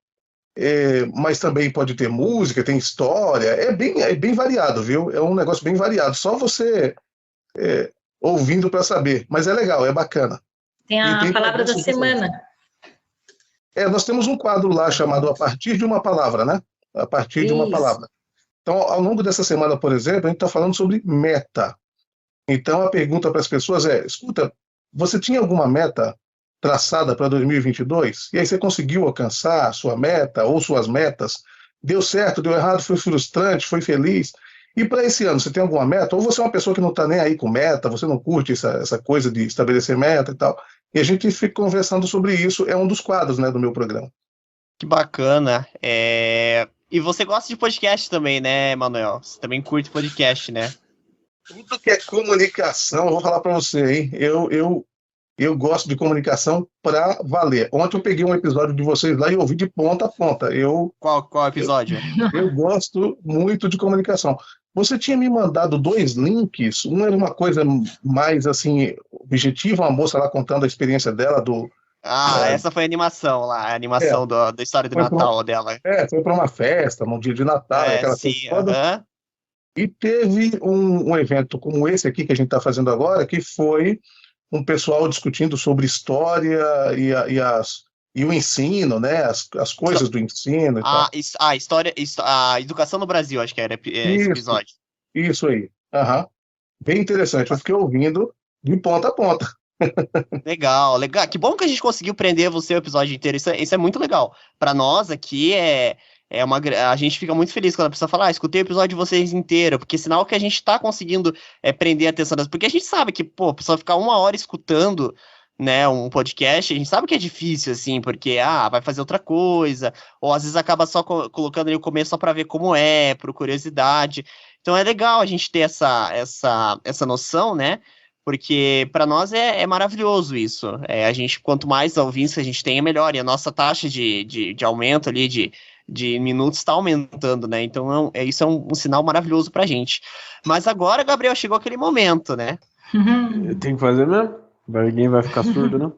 [SPEAKER 4] Mas também pode ter música, tem história, é bem variado, viu? É um negócio bem variado, só você ouvindo para saber, mas é legal, é bacana.
[SPEAKER 3] Tem a palavra da semana.
[SPEAKER 4] Nós temos um quadro lá chamado A Partir de uma Palavra, né? A partir de uma palavra. Então, ao longo dessa semana, por exemplo, a gente está falando sobre meta. Então, a pergunta para as pessoas escuta, você tinha alguma meta traçada para 2022, e aí você conseguiu alcançar a sua meta ou suas metas? Deu certo, deu errado, foi frustrante, foi feliz? E para esse ano, você tem alguma meta? Ou você é uma pessoa que não está nem aí com meta, você não curte essa coisa de estabelecer meta e tal? E a gente fica conversando sobre isso, é um dos quadros, né, do meu programa.
[SPEAKER 1] Que bacana. E você gosta de podcast também, né, Manuel? Você também curte podcast, né?
[SPEAKER 4] Tudo que é comunicação, eu vou falar para você, hein? Eu gosto de comunicação para valer. Ontem eu peguei um episódio de vocês lá e ouvi de ponta a ponta.
[SPEAKER 1] Qual episódio?
[SPEAKER 4] Eu gosto muito de comunicação. Você tinha me mandado 2 links. Um era uma coisa mais assim objetiva, uma moça lá contando a experiência dela
[SPEAKER 1] essa foi a animação lá, a animação da história do Natal dela.
[SPEAKER 4] Foi para uma festa, num dia de Natal, aquela coisa toda. E teve um evento como esse aqui que a gente está fazendo agora, que foi um pessoal discutindo sobre história e o ensino, né? As coisas do ensino e tal.
[SPEAKER 1] A educação no Brasil, acho que era esse episódio.
[SPEAKER 4] Isso aí. Bem interessante. Eu fiquei ouvindo de ponta a ponta.
[SPEAKER 1] Legal. Que bom que a gente conseguiu prender você o episódio inteiro. Isso é muito legal. Para nós aqui a gente fica muito feliz quando a pessoa fala, escutei o episódio de vocês inteiro, porque sinal que a gente tá conseguindo prender a atenção das... Porque a gente sabe que, a pessoa ficar 1 hora escutando, né, um podcast, a gente sabe que é difícil, assim, porque, vai fazer outra coisa, ou às vezes acaba só colocando ali o começo só pra ver como por curiosidade. Então é legal a gente ter essa noção, né, porque para nós é maravilhoso isso. A gente, quanto mais ouvintes a gente tem, é melhor, e a nossa taxa de aumento ali, de minutos está aumentando, né? Então isso é um sinal maravilhoso pra gente. Mas agora, Gabriel, chegou aquele momento, né?
[SPEAKER 2] Tem que fazer mesmo? Ninguém vai ficar surdo, não?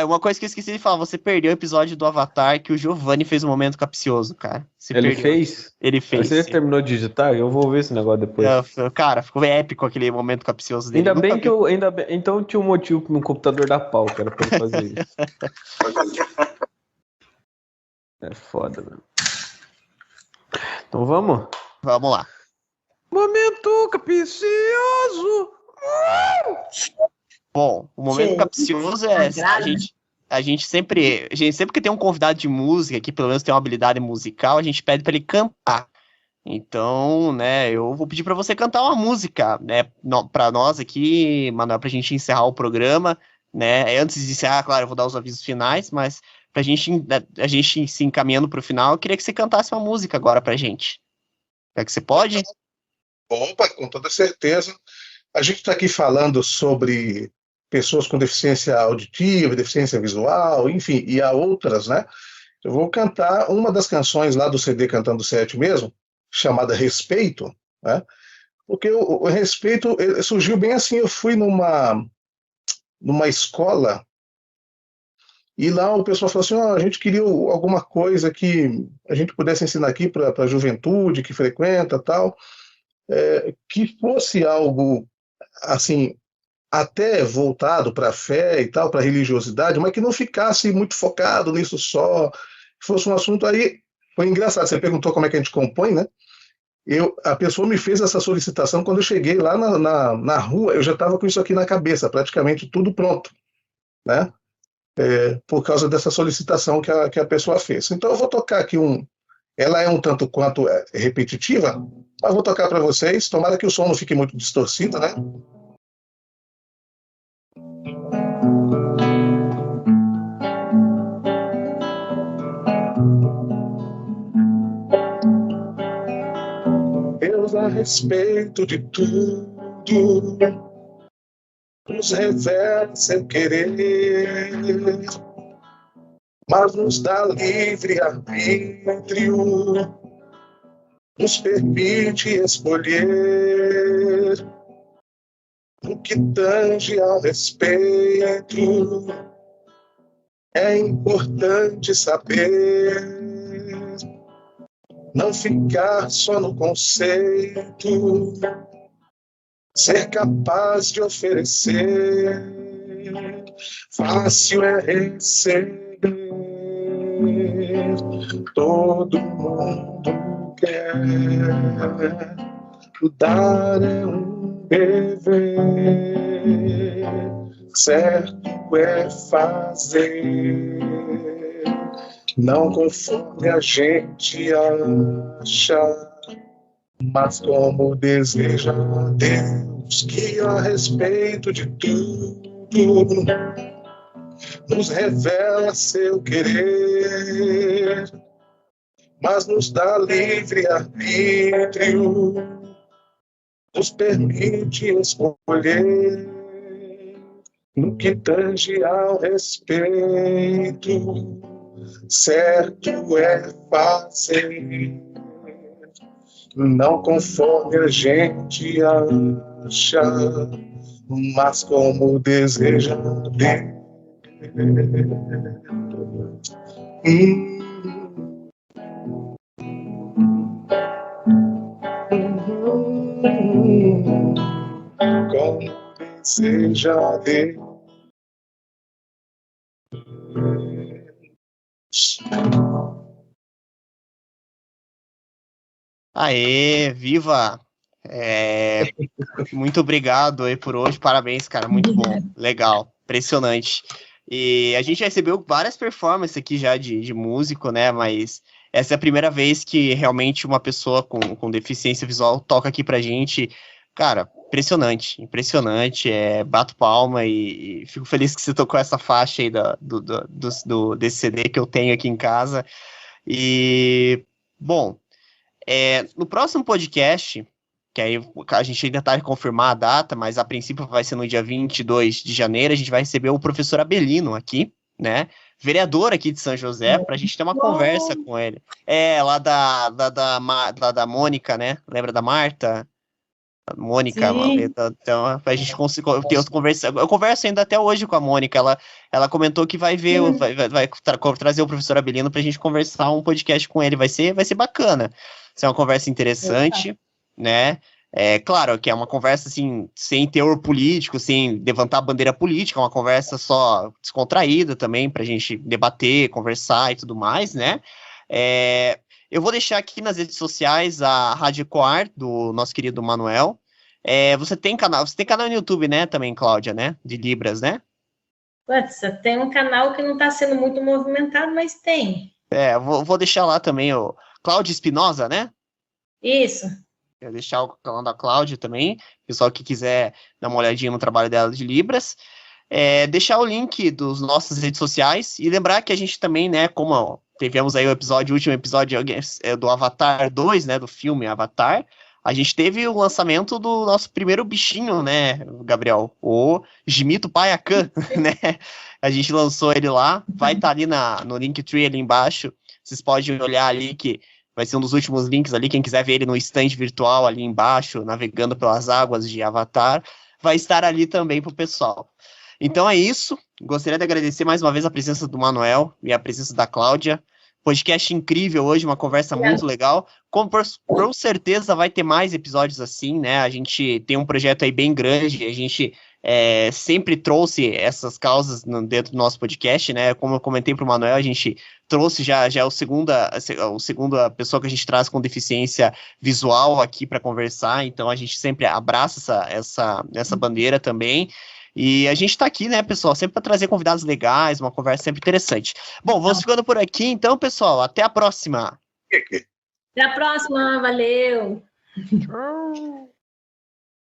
[SPEAKER 1] Uma coisa que eu esqueci de falar, você perdeu o episódio do Avatar que o Giovanni fez um momento capcioso, cara.
[SPEAKER 2] Ele fez?
[SPEAKER 1] Ele fez.
[SPEAKER 2] Você terminou de digitar? Eu vou ver esse negócio depois.
[SPEAKER 1] Cara, ficou épico aquele momento capcioso dele.
[SPEAKER 2] Então tinha um motivo pro meu computador dar pau, que era pra ele fazer isso. É foda, mano. Então vamos?
[SPEAKER 1] Vamos lá.
[SPEAKER 2] Momento capcioso!
[SPEAKER 1] Bom, o momento capcioso a gente... a gente sempre que tem um convidado de música, que pelo menos tem uma habilidade musical, a gente pede para ele cantar. Então, né, eu vou pedir para você cantar uma música, né, para nós aqui, Manuel, para a gente encerrar o programa, né, antes de encerrar, claro, eu vou dar os avisos finais, mas para a gente se encaminhando para o final, eu queria que você cantasse uma música agora para a gente. É que você pode?
[SPEAKER 4] Opa, com toda certeza. A gente está aqui falando sobre pessoas com deficiência auditiva, deficiência visual, enfim, e há outras, né? Eu vou cantar uma das canções lá do CD Cantando Sete mesmo, chamada Respeito, né? Porque o respeito surgiu bem assim. Eu fui numa escola e lá o pessoal falou assim: a gente queria alguma coisa que a gente pudesse ensinar aqui para a juventude que frequenta tal, que fosse algo assim até voltado para a fé e tal, para a religiosidade, mas que não ficasse muito focado nisso só, que fosse um assunto aí. Foi engraçado, você perguntou como é que a gente compõe, né? A pessoa me fez essa solicitação quando eu cheguei lá na rua, eu já estava com isso aqui na cabeça, praticamente tudo pronto, né? Por causa dessa solicitação que a pessoa fez. Então eu vou tocar aqui ela é um tanto quanto repetitiva, mas vou tocar para vocês, tomara que o som não fique muito distorcido, né? Deus, a respeito de tudo, nos revela seu querer, mas nos dá livre arbítrio, nos permite escolher. No que tange ao respeito, é importante saber, não ficar só no conceito, ser capaz de oferecer. Fácil é receber, todo mundo quer. O dar é um dever, certo é fazer, não conforme a gente acha, mas como deseja Deus, que a respeito de tudo nos revela seu querer, mas nos dá livre arbítrio, nos permite escolher. No que tange ao respeito, certo é fazer, não conforme a gente acha, mas como deseja Deus. Como deseja Deus.
[SPEAKER 1] Aê, viva! Muito obrigado aí por hoje, parabéns, cara, muito bom, legal, impressionante. E a gente recebeu várias performances aqui já de músico, né, mas essa é a primeira vez que realmente uma pessoa com deficiência visual toca aqui pra gente. Cara, impressionante, bato palma e fico feliz que você tocou essa faixa aí desse CD que eu tenho aqui em casa. E, bom, no próximo podcast, que aí a gente ainda está a confirmar a data, mas a princípio vai ser no dia 22 de janeiro, a gente vai receber o professor Abelino aqui, né, vereador aqui de São José, para a gente ter uma conversa com ele. Lá da Mônica, né, lembra da Marta? A Mônica, então a gente conseguiu eu converso ainda até hoje com a Mônica, ela comentou que vai ver, vai trazer o professor Abelino para a gente conversar um podcast com ele, vai ser bacana, vai ser uma conversa interessante, né, claro que é uma conversa assim, sem teor político, sem levantar a bandeira política, é uma conversa só descontraída também, para a gente debater, conversar e tudo mais, né, eu vou deixar aqui nas redes sociais a Rádio Ecoar, do nosso querido Manuel. Você tem canal no YouTube, né, também, Cláudia, né, de Libras, né?
[SPEAKER 3] Putz, tem um canal que não está sendo muito movimentado, mas tem.
[SPEAKER 1] Vou deixar lá também o Cláudia Espinosa, né?
[SPEAKER 3] Isso.
[SPEAKER 1] Vou deixar o canal da Cláudia também, pessoal que quiser dar uma olhadinha no trabalho dela de Libras. Deixar o link dos nossas redes sociais e lembrar que a gente também, né, como tivemos aí o último episódio do Avatar 2, né, do filme Avatar, a gente teve o lançamento do nosso primeiro bichinho, né, Gabriel, o Jimito Paiacan, né, a gente lançou ele lá, vai estar ali no Linktree ali embaixo, vocês podem olhar ali que vai ser um dos últimos links ali, quem quiser ver ele no stand virtual ali embaixo, navegando pelas águas de Avatar, vai estar ali também pro pessoal. Então é isso, gostaria de agradecer mais uma vez a presença do Manuel e a presença da Cláudia. Podcast incrível hoje, uma conversa muito legal. Com certeza vai ter mais episódios assim, né? A gente tem um projeto aí bem grande, a gente sempre trouxe essas causas dentro do nosso podcast, né? Como eu comentei para o Manuel, a gente trouxe já a segunda pessoa que a gente traz com deficiência visual aqui para conversar, então a gente sempre abraça essa bandeira também. E a gente está aqui, né, pessoal, sempre para trazer convidados legais, uma conversa sempre interessante. Bom, vamos ficando por aqui, então, pessoal. Até a próxima.
[SPEAKER 3] Até a próxima, valeu.
[SPEAKER 1] Tchau.